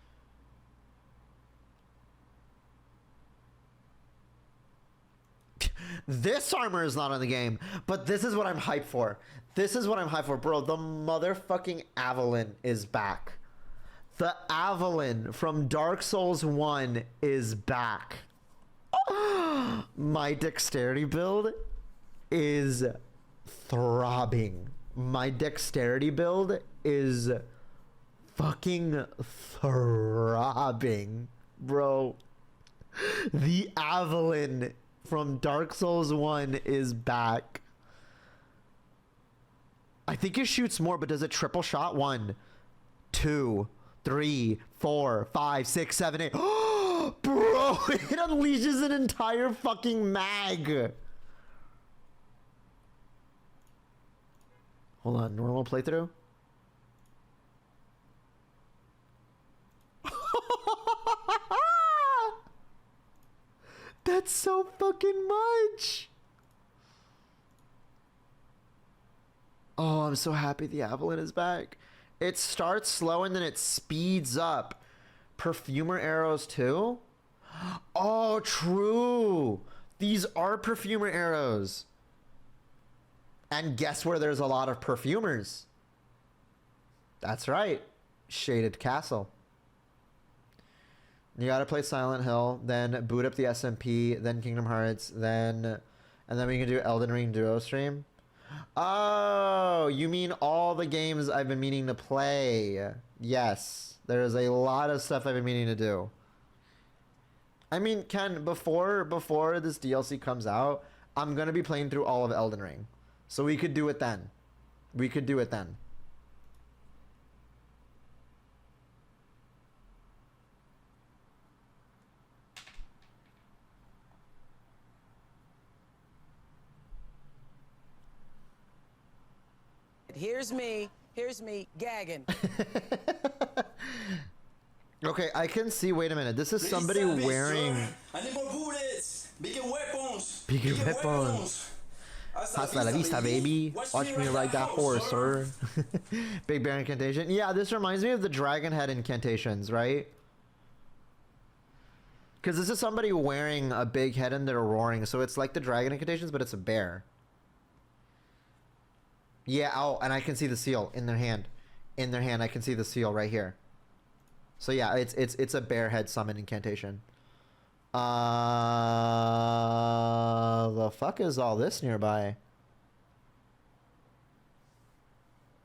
[SPEAKER 1] This armor is not in the game, but this is what I'm hyped for. This is what I'm hyped for, bro. The motherfucking Avalon is back. The Avalon from Dark Souls 1 is back. My dexterity build is throbbing. My dexterity build is fucking throbbing, bro. The Avalon from Dark Souls 1 is back. I think it shoots more, but does it triple shot? 1, 2, 3, 4, 5, 6, 7, 8. Oh, bro, it unleashes an entire fucking mag. Hold on, normal playthrough. That's so fucking much. Oh, I'm so happy the Avalon is back. It starts slow and then it speeds up. Perfumer arrows too? Oh, true. These are perfumer arrows. And guess where there's a lot of perfumers? That's right. Shaded Castle. You gotta play Silent Hill, then boot up the SMP, then Kingdom Hearts, and then we can do Elden Ring Duo stream. Oh, you mean all the games I've been meaning to play? Yes, there's a lot of stuff I've been meaning to do. I mean, Ken, before this DLC comes out, I'm gonna be playing through all of Elden Ring, so we could do it then. We could do it then.
[SPEAKER 7] Here's me gagging.
[SPEAKER 1] Okay, I can see. Wait a minute. This is somebody wearing.
[SPEAKER 8] I need more bullets. Bigger weapons.
[SPEAKER 1] Bigger weapons. Hasta la vista, baby. Watch me ride that horse, sir. Big Bear incantation. Yeah, this reminds me of the Dragon Head incantations, right? Because this is somebody wearing a big head and they're roaring, so it's like the dragon incantations, but it's a bear. Yeah, oh, and I can see the seal in their hand. In their hand, I can see the seal right here. So yeah, it's a bear head summon incantation. The fuck is all this nearby?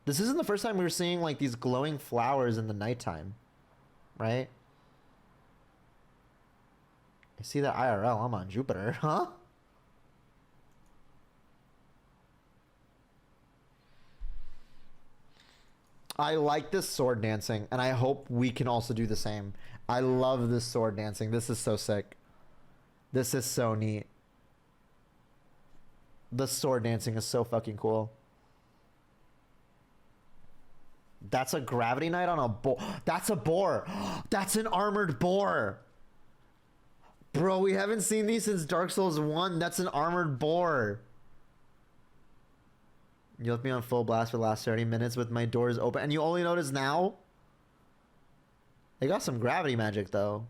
[SPEAKER 1] This isn't the first time we were seeing like these glowing flowers in the nighttime, right? I see that IRL. I'm on Jupiter, huh? I like this sword dancing, and I hope we can also do the same. I love this sword dancing. This is so sick. This is so neat. The sword dancing is so fucking cool. That's a gravity knight on a boar. That's a boar. That's an armored boar. Bro, we haven't seen these since Dark Souls 1. That's an armored boar. You left me on full blast for the last 30 minutes with my doors open. And you only notice now? They got some gravity magic, though.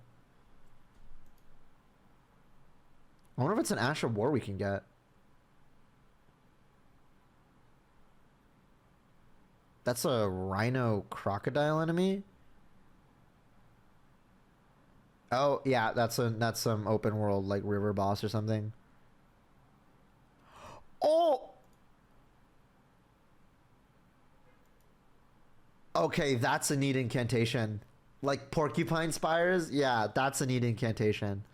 [SPEAKER 1] I wonder if it's an Ash of War we can get. That's a rhino crocodile enemy? Oh, yeah, that's some open world, like, river boss or something. Oh! Okay, that's a neat incantation. Like porcupine spires? Yeah, that's a neat incantation.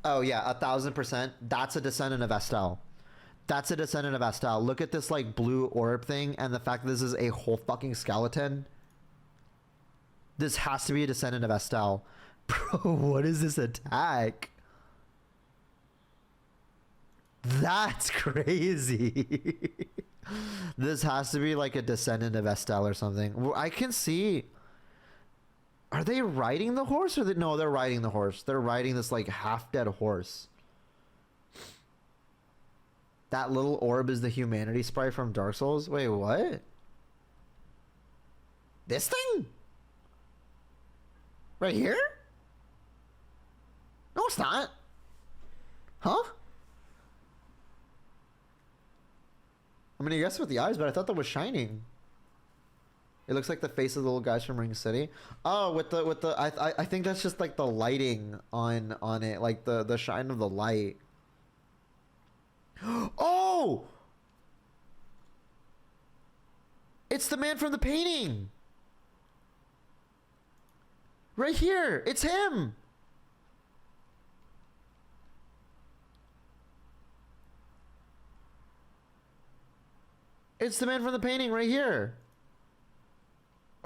[SPEAKER 1] Oh yeah, 1000%. That's a descendant of Estelle. That's a descendant of Estelle. Look at this like blue orb thing and the fact that this is a whole fucking skeleton. This has to be a descendant of Estelle. Bro, what is this attack? That's crazy. This has to be like a descendant of Estelle or something. Well, I can see. Are they riding the horse or no, they're riding the horse. They're riding this like half dead horse. That little orb is the humanity sprite from Dark Souls. Wait, what? This thing? Right here? No, it's not. Huh? I mean, I guess with the eyes, but I thought that was shining. It looks like the face of the little guys from Ring City. Oh, with the I think that's just like the lighting on it, like the shine of the light. Oh! It's the man from the painting. Right here. It's him. It's the man from the painting right here.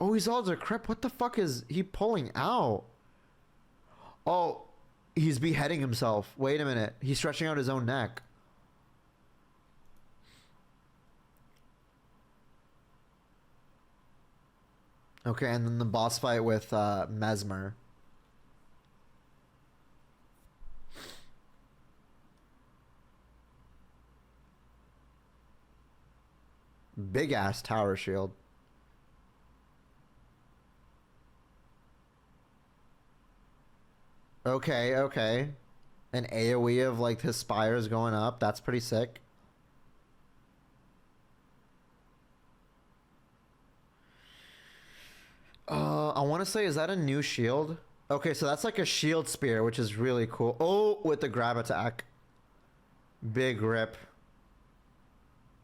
[SPEAKER 1] Oh, he's all decrepit. What the fuck is he pulling out? Oh, he's beheading himself. Wait a minute. He's stretching out his own neck. Okay, and then the boss fight with Messmer. Big ass tower shield. Okay, okay. An AoE of like his spires going up. That's pretty sick. I want to say, is that a new shield? Okay, so that's like a shield spear, which is really cool. Oh, with the grab attack. Big rip.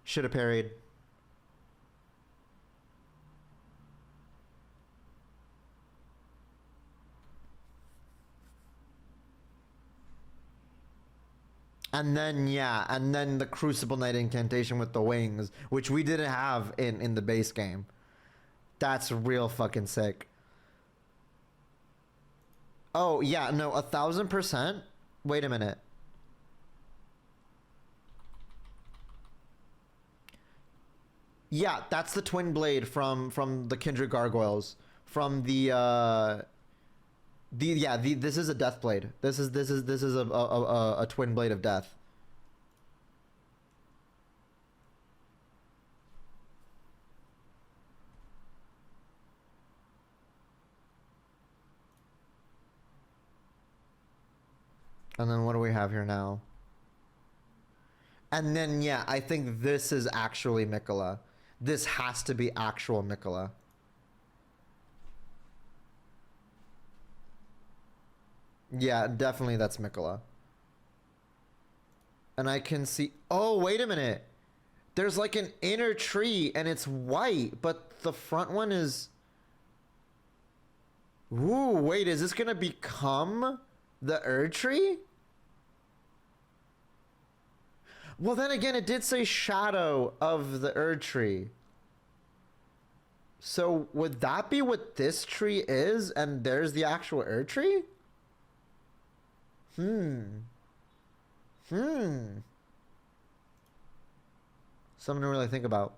[SPEAKER 1] Should have parried. And then, yeah, and then the Crucible Knight incantation with the wings, which we didn't have in the base game. That's real fucking sick. Oh, yeah, no, 1000%? Wait a minute. Yeah, that's the twin blade from the Kindred Gargoyles. From this is a death blade. This is a twin blade of death. And then what do we have here now? And then, yeah, I think this is actually Miquella. This has to be actual Miquella. Yeah, definitely that's Miquella. And I can see... Oh, wait a minute. There's like an inner tree and it's white, but the front one is... Ooh, wait, is this gonna become the Erdtree? Well, then again, it did say shadow of the Erdtree. So would that be what this tree is, and there's the actual Erdtree? Something to really think about.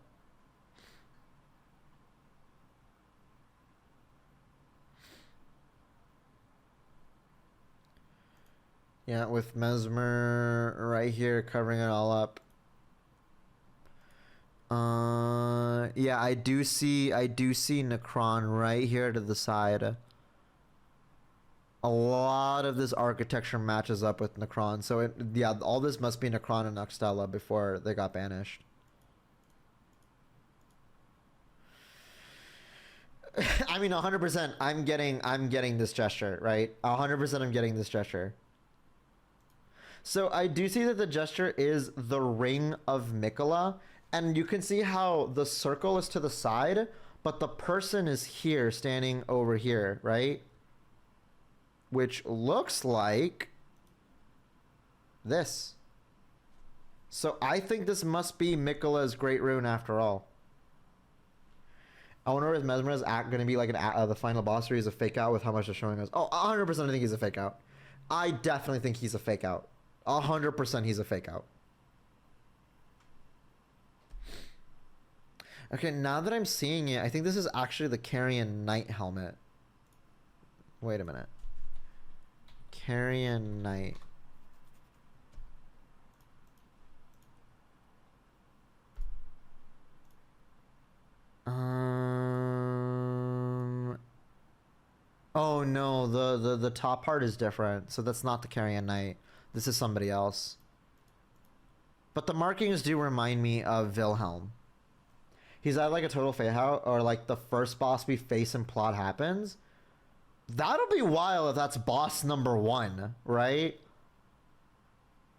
[SPEAKER 1] Yeah, with Messmer right here covering it all up. Yeah, I do see Necron right here to the side. A lot of this architecture matches up with Necron, so yeah, all this must be Necron and Noxtella before they got banished. I mean, 100%. I'm getting this gesture, right? 100%. I'm getting this gesture. So I do see that the gesture is the Ring of Miquella, and you can see how the circle is to the side, but the person is here, standing over here, right? Which looks like this. So I think this must be Miquella's Great Rune after all. I wonder if Messmer is going to be like the final boss, or he's a fake out with how much they're showing us. Oh, 100% I think he's a fake out. I definitely think he's a fake out. 100% he's a fake out. Okay, now that I'm seeing it, I think this is actually the Carrion Knight helmet. Wait a minute. Carrion Knight. Oh no, the top part is different. So that's not the Carrion Knight. This is somebody else. But the markings do remind me of Wilhelm. He's either like a total fade out, or like the first boss we face in plot happens. That'll be wild if that's boss number 1, right?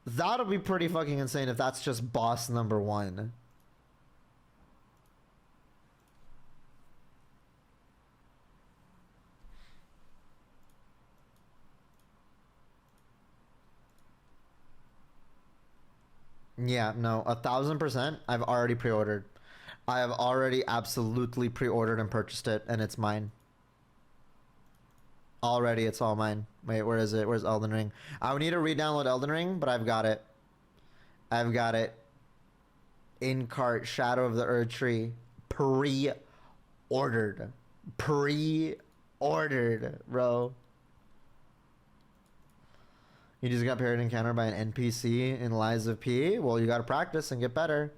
[SPEAKER 1] That'll be pretty fucking insane if that's just boss number 1. Yeah, no, 1000%. I've already pre-ordered. I have already absolutely pre-ordered and purchased it, and it's mine. Already, it's all mine. Wait, where is it? Where's Elden Ring? I would need to re-download Elden Ring, but I've got it. I've got it. In cart, Shadow of the Erdtree. Pre-ordered. Pre-ordered, bro. You just got parried encountered by an NPC in Lies of P? Well, you gotta practice and get better.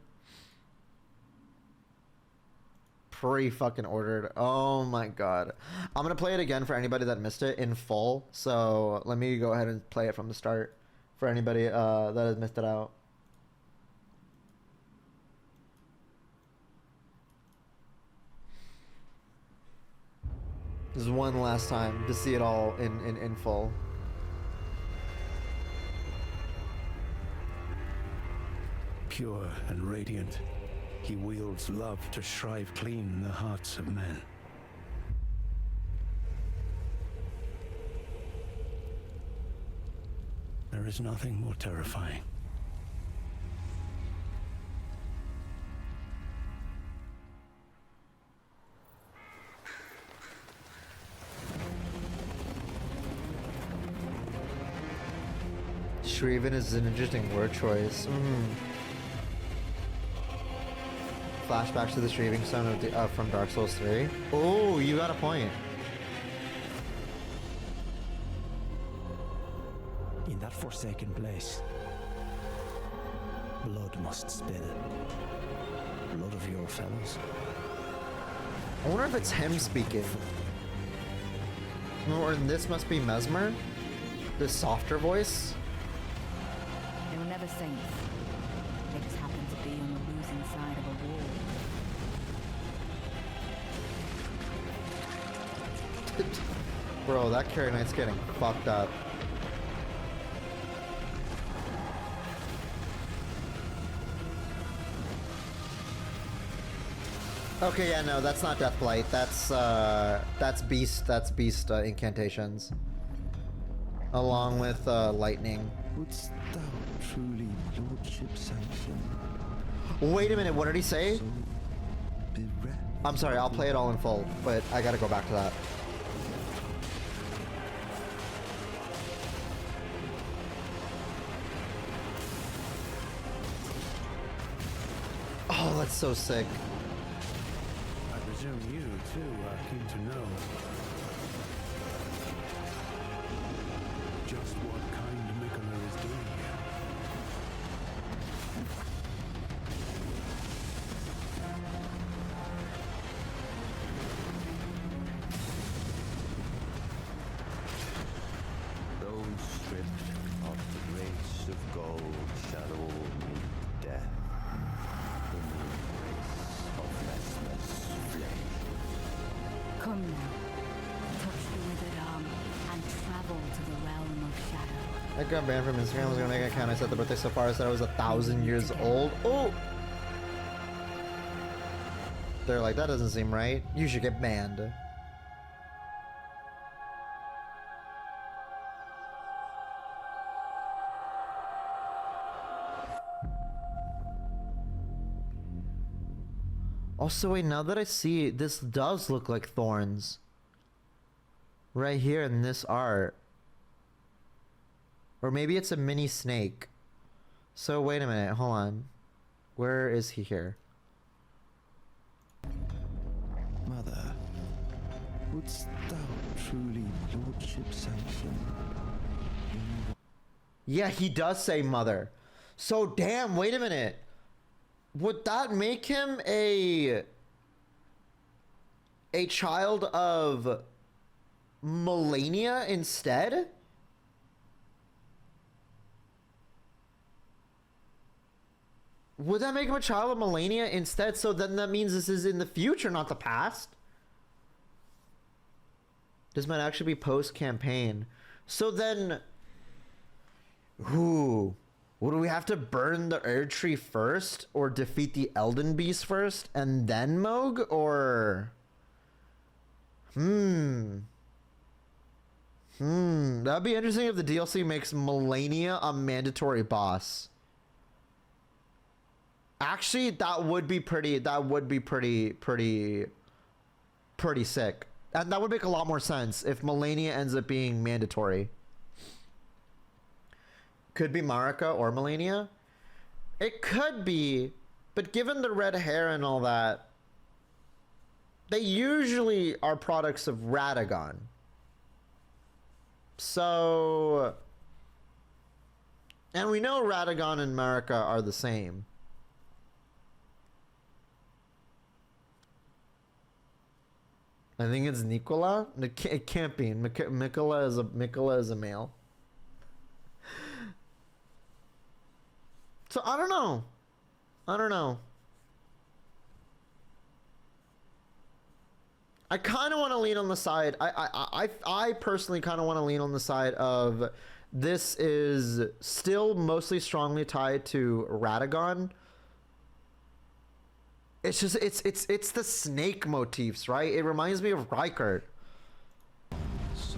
[SPEAKER 1] Pre-fucking ordered. Oh my god. I'm gonna play it again for anybody that missed it in full. So let me go ahead and play it from the start for anybody that has missed it out. This is one last time to see it all in full.
[SPEAKER 2] Pure and radiant, he wields love to shrive clean the hearts of men. There is nothing more terrifying.
[SPEAKER 1] Shriven is an interesting word choice. Flashbacks to the Shrieking Stone from Dark Souls 3. Oh, you got a point.
[SPEAKER 3] In that forsaken place, blood must spill. Blood of your fellows.
[SPEAKER 1] I wonder if it's him speaking. Or this must be Messmer? This softer voice?
[SPEAKER 4] They were never saints. They just happened to be on the losing side of a war.
[SPEAKER 1] Bro, that Carry Knight's getting fucked up. Okay, yeah, no, that's not Deathblight. That's Beast incantations. Along with lightning.
[SPEAKER 3] Wouldst thou truly lordship sanction?
[SPEAKER 1] Wait a minute, what did he say?
[SPEAKER 3] So bereft
[SPEAKER 1] I'm sorry, I'll play it all in full, but I gotta go back to that. Oh, that's so sick.
[SPEAKER 2] I presume you, too, are keen to know just what kind Miquella is doing here.
[SPEAKER 5] Those stripped of the grace of gold shall all meet death in the embrace of Messmer's flame.
[SPEAKER 4] Come now. Touch the withered arm and travel to the realm of shadow.
[SPEAKER 1] I got banned from Instagram. I was gonna make an account. I set the birthday so far. I said I was 1,000 years old. Oh! They're like, that doesn't seem right. You should get banned. Also, wait, now that I see it, this does look like thorns. Right here in this art. Or maybe it's a mini snake. So, wait a minute, hold on. Where is he here?
[SPEAKER 3] Mother, wouldst thou truly lordship sanction?
[SPEAKER 1] Yeah, he does say mother. So, damn, wait a minute. Would that make him a child of Melania instead? Would that make him a child of Melania instead? So then that means this is in the future, not the past. This might actually be post-campaign. So then... Ooh. Would we have to burn the Erdtree first? Or defeat the Elden Beast first? And then Moog? Or... That'd be interesting if the DLC makes Melania a mandatory boss. Actually, that would be pretty sick. And that would make a lot more sense if Melania ends up being mandatory. Could be Marika or Melania. It could be, but given the red hair and all that, they usually are products of Radagon. So... And we know Radagon and Marika are the same. I think it's Miquella. It can't be. Miquella is a male. So I don't know. I kind of want to lean on the side. I personally kind of want to lean on the side of this is still mostly strongly tied to Radagon. It's just it's the snake motifs, right? It reminds me of Rykard.
[SPEAKER 3] So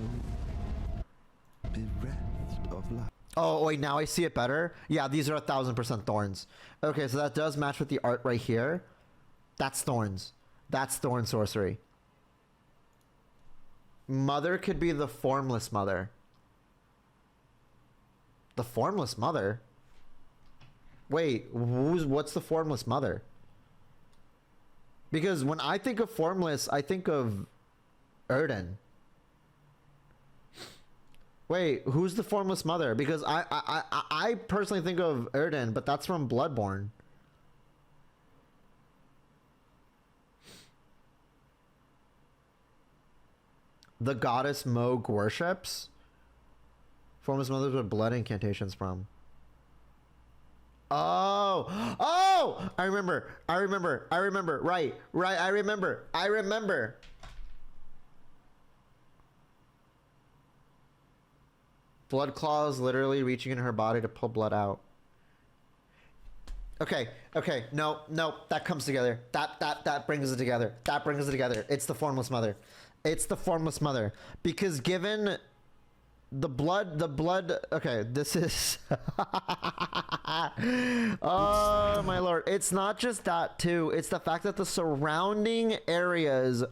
[SPEAKER 3] bereft of life.
[SPEAKER 1] Oh wait, now I see it better. Yeah, these are 1,000% thorns. Okay, so that does match with the art right here. That's thorns. That's thorn sorcery. Mother could be the formless mother. The formless mother? Wait, what's the formless mother? Because when I think of formless, I think of Erdden. Wait, who's the formless mother? Because I personally think of Erdden, but that's from Bloodborne. The goddess Moog worships? Formless mothers with blood incantations from. Oh, oh! I remember. Right. I remember. Blood claws literally reaching in her body to pull blood out. Okay. No, that comes together. That brings it together. It's the Formless Mother. Because given the blood, okay, this is oh my lord. It's not just that too. It's the fact that the surrounding areas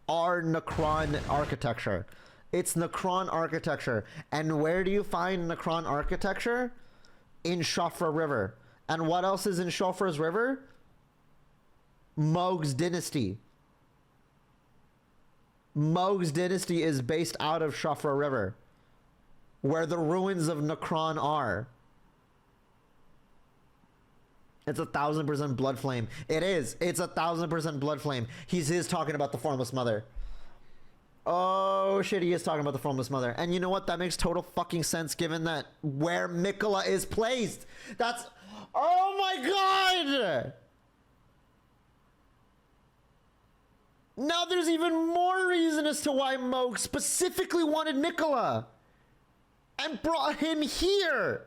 [SPEAKER 1] are Necron architecture. It's Necron architecture. And where do you find Necron architecture? In Shofra River. And what else is in Shofra's River? Mohg's dynasty. Mohg's dynasty is based out of Shofra River, where the ruins of Necron are. It's 1000% blood flame. It is. It's 1000% blood flame. He is talking about the Formless Mother. Oh shit, he is talking about the Formless Mother. And you know what? That makes total fucking sense given that where Miquella is placed. That's... Oh my god! Now there's even more reason as to why Mohg specifically wanted Miquella and brought him here.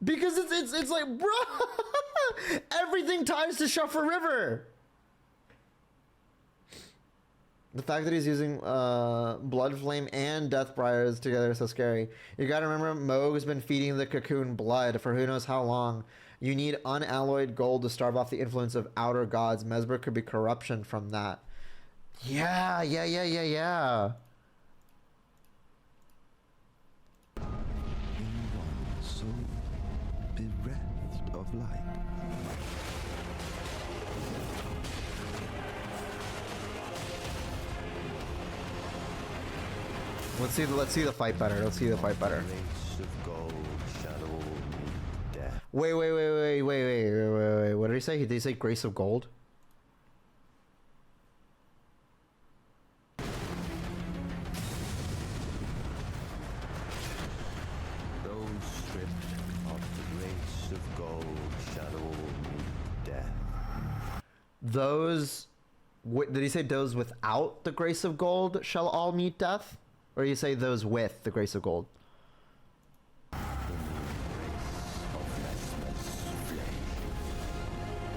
[SPEAKER 1] Because it's like, bro, everything ties to Shofra River. The fact that he's using Blood Flame and Deathbriars together is so scary. You gotta remember, Mohg's been feeding the cocoon blood for who knows how long. You need unalloyed gold to starve off the influence of outer gods. Messmer could be corruption from that. Yeah.
[SPEAKER 5] So bereft of light.
[SPEAKER 1] Let's see the fight better.
[SPEAKER 5] Race of gold, shadow, death.
[SPEAKER 1] Wait. What did he say? Did he say Grace of Gold?
[SPEAKER 5] Those stripped of the race of gold, shadow, death.
[SPEAKER 1] Those... did he say those without the Grace of Gold shall all meet death? Or you say those with the Grace of Gold?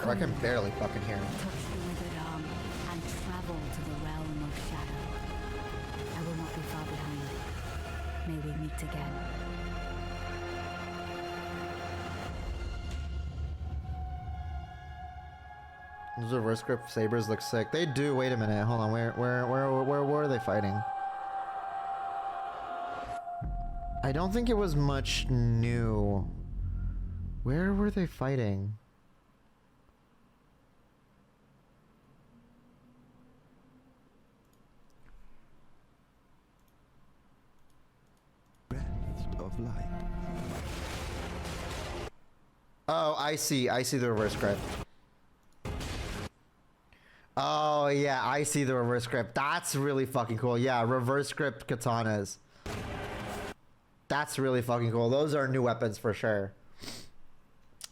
[SPEAKER 1] Oh, I can barely fucking hear him.
[SPEAKER 4] Touch the withered arm and travel to the realm of shadow. I will not be far behind. May we meet again.
[SPEAKER 1] Those reverse grip sabers look sick. They do. Wait a minute. Hold on. Where are they fighting? I don't think it was much new. Where were they fighting?
[SPEAKER 5] Breath of light.
[SPEAKER 1] Oh, I see the reverse grip. Oh yeah, I see the reverse grip. That's really fucking cool. Yeah, reverse grip katanas. That's really fucking cool. Those are new weapons for sure.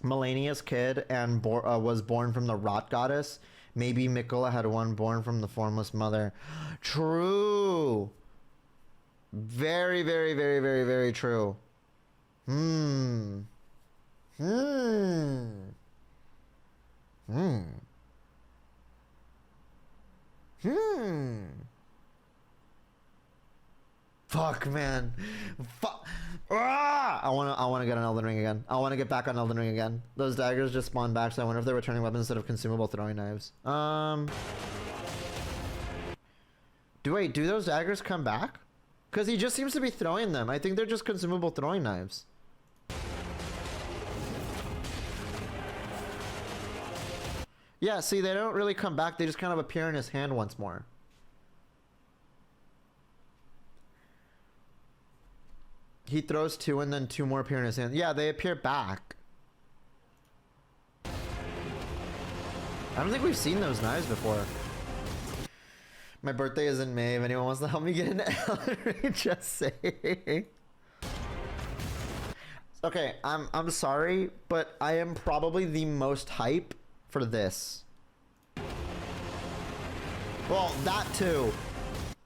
[SPEAKER 1] Melania's kid and was born from the Rot Goddess. Maybe Miquella had one born from the Formless Mother. True. Very true. Fuck, man. Fuck. Ah! I wanna get on Elden Ring again. I wanna get back on Elden Ring again. Those daggers just spawn back, so I wonder if they're returning weapons instead of consumable throwing knives. Do those daggers come back? Because he just seems to be throwing them. I think they're just consumable throwing knives. Yeah, see, they don't really come back. They just kind of appear in his hand once more. He throws two and then two more appear in his hand. Yeah, they appear back. I don't think we've seen those knives before. My birthday is in May. If anyone wants to help me get into Elden Ring, just say. Okay, I'm sorry, but I am probably the most hype for this. Well, that too.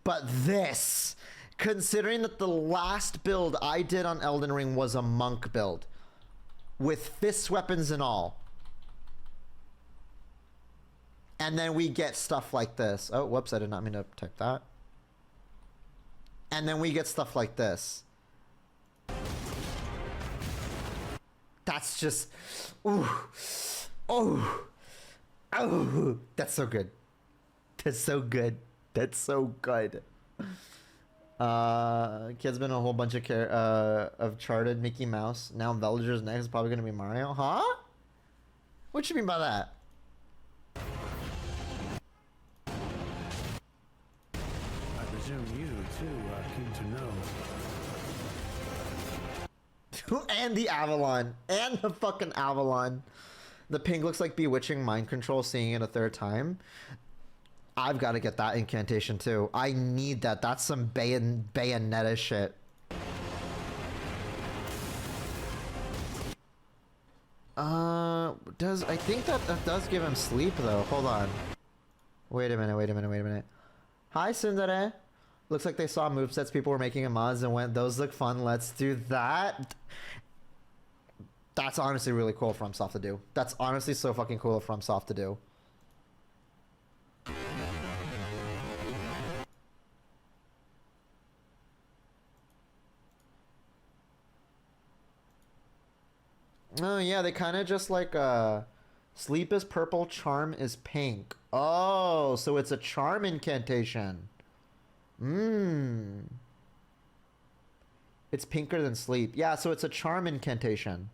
[SPEAKER 1] But this, considering that the last build I did on Elden Ring was a monk build with fist weapons and all. And then we get stuff like this. Oh, whoops, I did not mean to type that. And then we get stuff like this. That's just, ooh, oh, oh, that's so good. That's so good. That's so good. Kid's been a whole bunch of charted Mickey Mouse. Now Villager's next is probably gonna be Mario. Huh? What you mean by that?
[SPEAKER 2] I presume you, too, are keen to know.
[SPEAKER 1] And the Avalon. And the fucking Avalon. The ping looks like Bewitching Mind Control, seeing it a third time. I've got to get that incantation too. I need that. That's some Bayonetta shit. I think that does give him sleep though. Hold on. Wait a minute. Hi, Sundere. Looks like they saw movesets people were making in mods and went, those look fun, let's do that. That's honestly really cool for FromSoft to do. That's honestly so fucking cool of FromSoft to do. Oh yeah, they kind of just like sleep is purple, charm is pink. Oh, so it's a charm incantation. It's pinker than sleep. Yeah, so it's a charm incantation.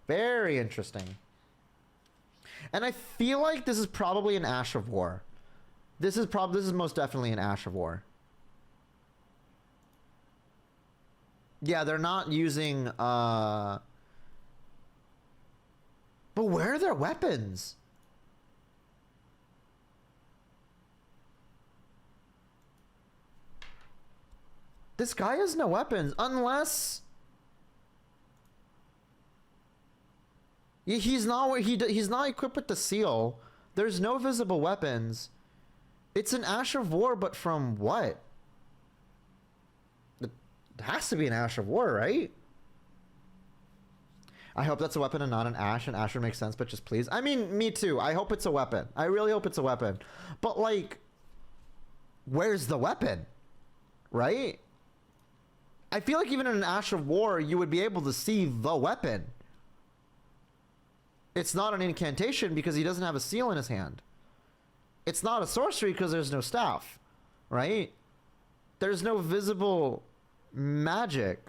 [SPEAKER 1] Very interesting. And I feel like this is probably an Ash of War. This is most definitely an Ash of War. Yeah, they're not using but where are their weapons? This guy has no weapons unless he's not equipped with the seal. There's no visible weapons. It's an Ash of War, but from what? It has to be an Ash of War, right? I hope that's a weapon and not an Ash, and Ash would make sense, but just please. I mean, me too. I hope it's a weapon. I really hope it's a weapon. But, like, where's the weapon? Right? I feel like even in an Ash of War, you would be able to see the weapon. It's not an incantation because he doesn't have a seal in his hand. It's not a sorcery because there's no staff. Right? There's no visible magic.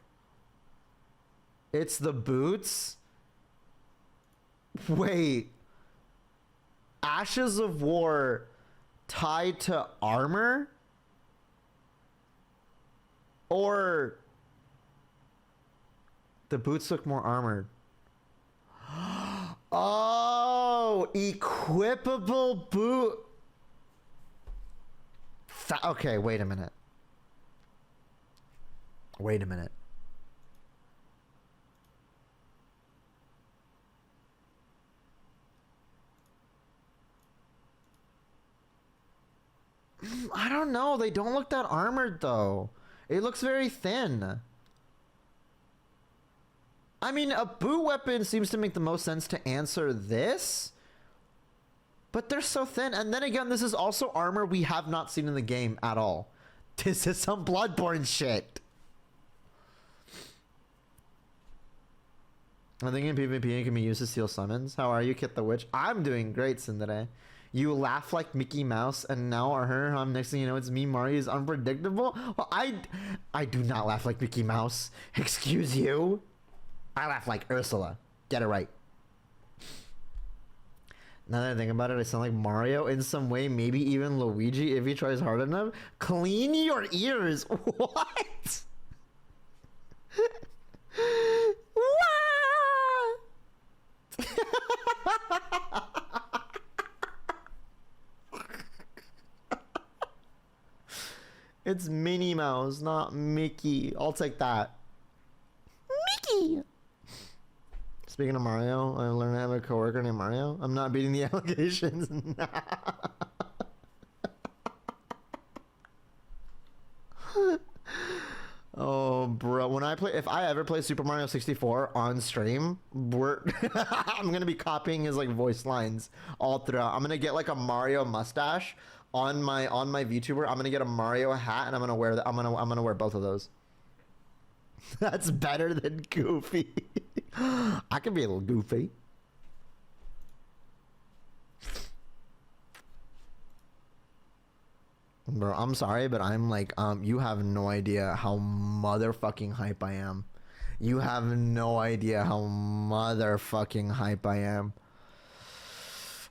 [SPEAKER 1] It's the boots. Wait. Ashes of War tied to armor? Or the boots look more armored. Oh, equipable boot. Okay, wait a minute. Wait a minute. I don't know. They don't look that armored though. It looks very thin. I mean, a boot weapon seems to make the most sense to answer this. But they're so thin. And then again, this is also armor we have not seen in the game at all. This is some Bloodborne shit. I think in PvP it can be used to steal summons. How are you, Kit the Witch? I'm doing great, Sindere. You laugh like Mickey Mouse, and now are her. Next thing you know, it's me. Mario is unpredictable. Well, I do not laugh like Mickey Mouse. Excuse you. I laugh like Ursula. Get it right. Now that I think about it, I sound like Mario in some way. Maybe even Luigi if he tries hard enough. Clean your ears. What? What? It's Minnie Mouse, not Mickey. I'll take that. Mickey! Speaking of Mario, I learned to have a coworker named Mario. I'm not beating the allegations. Oh, bro. When I play, if I ever play Super Mario 64 on stream, I'm gonna be copying his like voice lines all throughout. I'm gonna get like a Mario mustache on my VTuber. I'm gonna get a Mario hat and I'm gonna wear that. I'm gonna wear both of those. That's better than Goofy. I can be a little goofy. Bro, I'm sorry, but I'm like, you have no idea how motherfucking hype I am. You have no idea how motherfucking hype I am.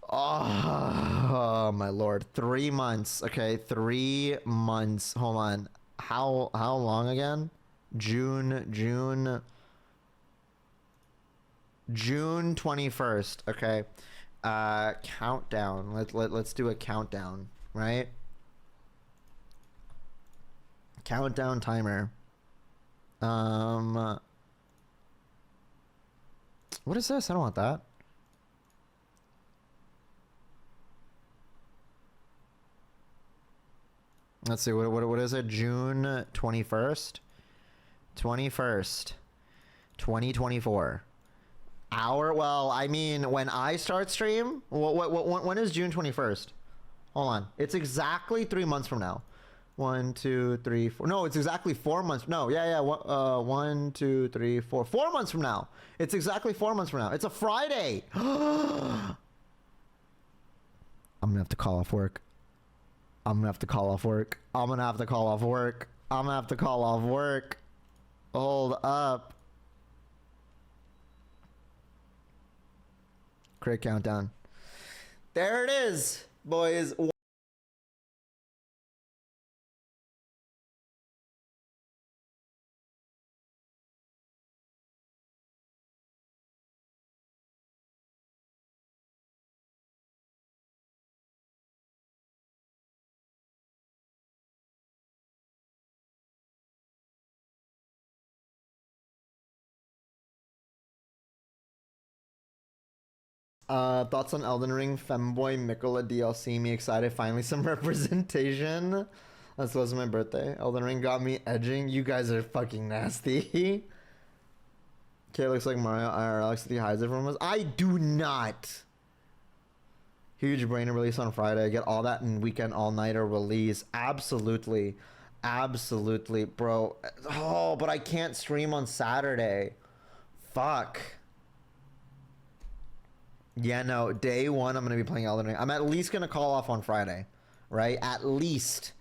[SPEAKER 1] Oh my lord. 3 months. Okay, 3 months. Hold on. How long again? June 21st. Okay. Countdown. Let's do a countdown, right? Countdown timer. What is this? I don't want that. Let's see, what is it? June 21st? 2024. Well, I mean, when I start stream, when is June 21st? Hold on. It's exactly 3 months from now. 1, 2, 3, 4. No, it's exactly 4 months. No, yeah. 1, 2, 3, 4. 4 months from now. It's exactly 4 months from now. It's a Friday. I'm gonna have to call off work. I'm gonna have to call off work. Hold up. Create countdown. There it is, boys. Thoughts on Elden Ring, Femboy, Miquella DLC, me excited, finally some representation. That's close to my birthday. Elden Ring got me edging. You guys are fucking nasty. Okay, looks like Mario IRL actually hides it from us. I do not. Huge brainer release on Friday. Get all that in weekend all-nighter release. Absolutely. Absolutely, bro. Oh, but I can't stream on Saturday. Fuck. Yeah, no, day one, I'm going to be playing Elden Ring. I'm at least going to call off on Friday, right? At least.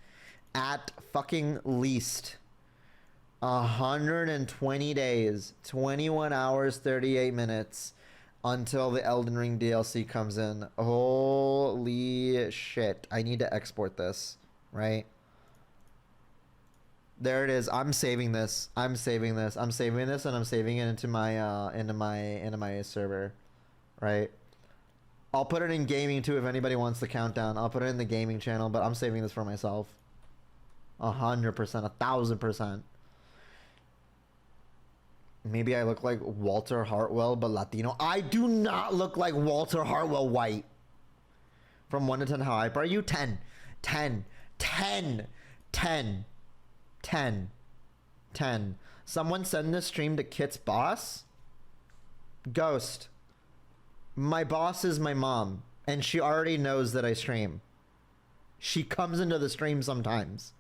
[SPEAKER 1] At fucking least. 120 days, 21 hours, 38 minutes until the Elden Ring DLC comes in. Holy shit. I need to export this, right? There it is. I'm saving this. I'm saving this, and I'm saving it into my server, right? I'll put it in gaming too if anybody wants the countdown. I'll put it in the gaming channel, but I'm saving this for myself. 100%, 1000%. Maybe I look like Walter Hartwell, but Latino. I do not look like Walter Hartwell white. From 1 to 10, how hype are you? 10. 10. 10. 10. 10. 10. Someone send this stream to Kit's boss? Ghost. My boss is my mom, and she already knows that I stream. She comes into the stream sometimes.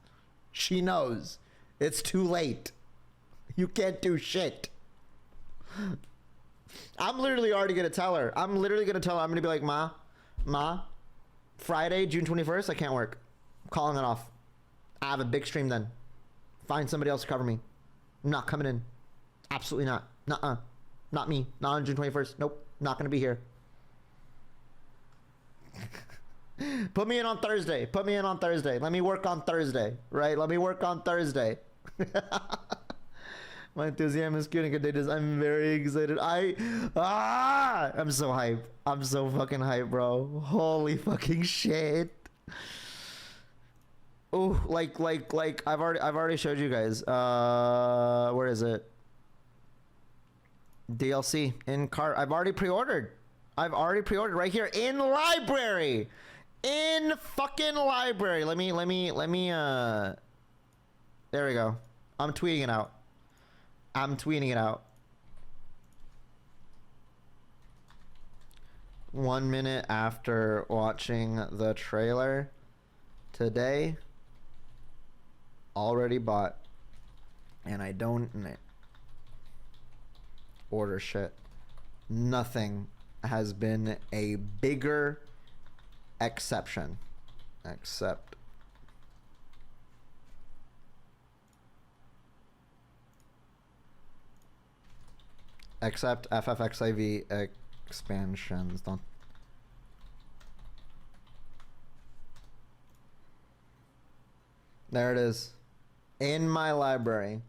[SPEAKER 1] She knows. It's too late. You can't do shit. I'm literally already gonna tell her. I'm gonna be like, Ma, Friday, June 21st, I can't work. I'm calling it off. I have a big stream then. Find somebody else to cover me. I'm not coming in. Absolutely not. Nuh-uh. Not me. Not on June 21st. Nope. Not gonna be here. Put me in on Thursday. Let me work on Thursday. Right? Let me work on Thursday. My enthusiasm is good and good days. I'm very excited. I'm so hyped. I'm so fucking hyped, bro. Holy fucking shit. Ooh, like I've already showed you guys. Where is it? DLC in cart. I've already pre-ordered. Right here in library. In fucking library. Let me there we go. I'm tweeting it out. 1 minute after watching the trailer today, already bought, and I don't order shit. Nothing has been a bigger exception except FFXIV expansions. Don't. There it is. In my library.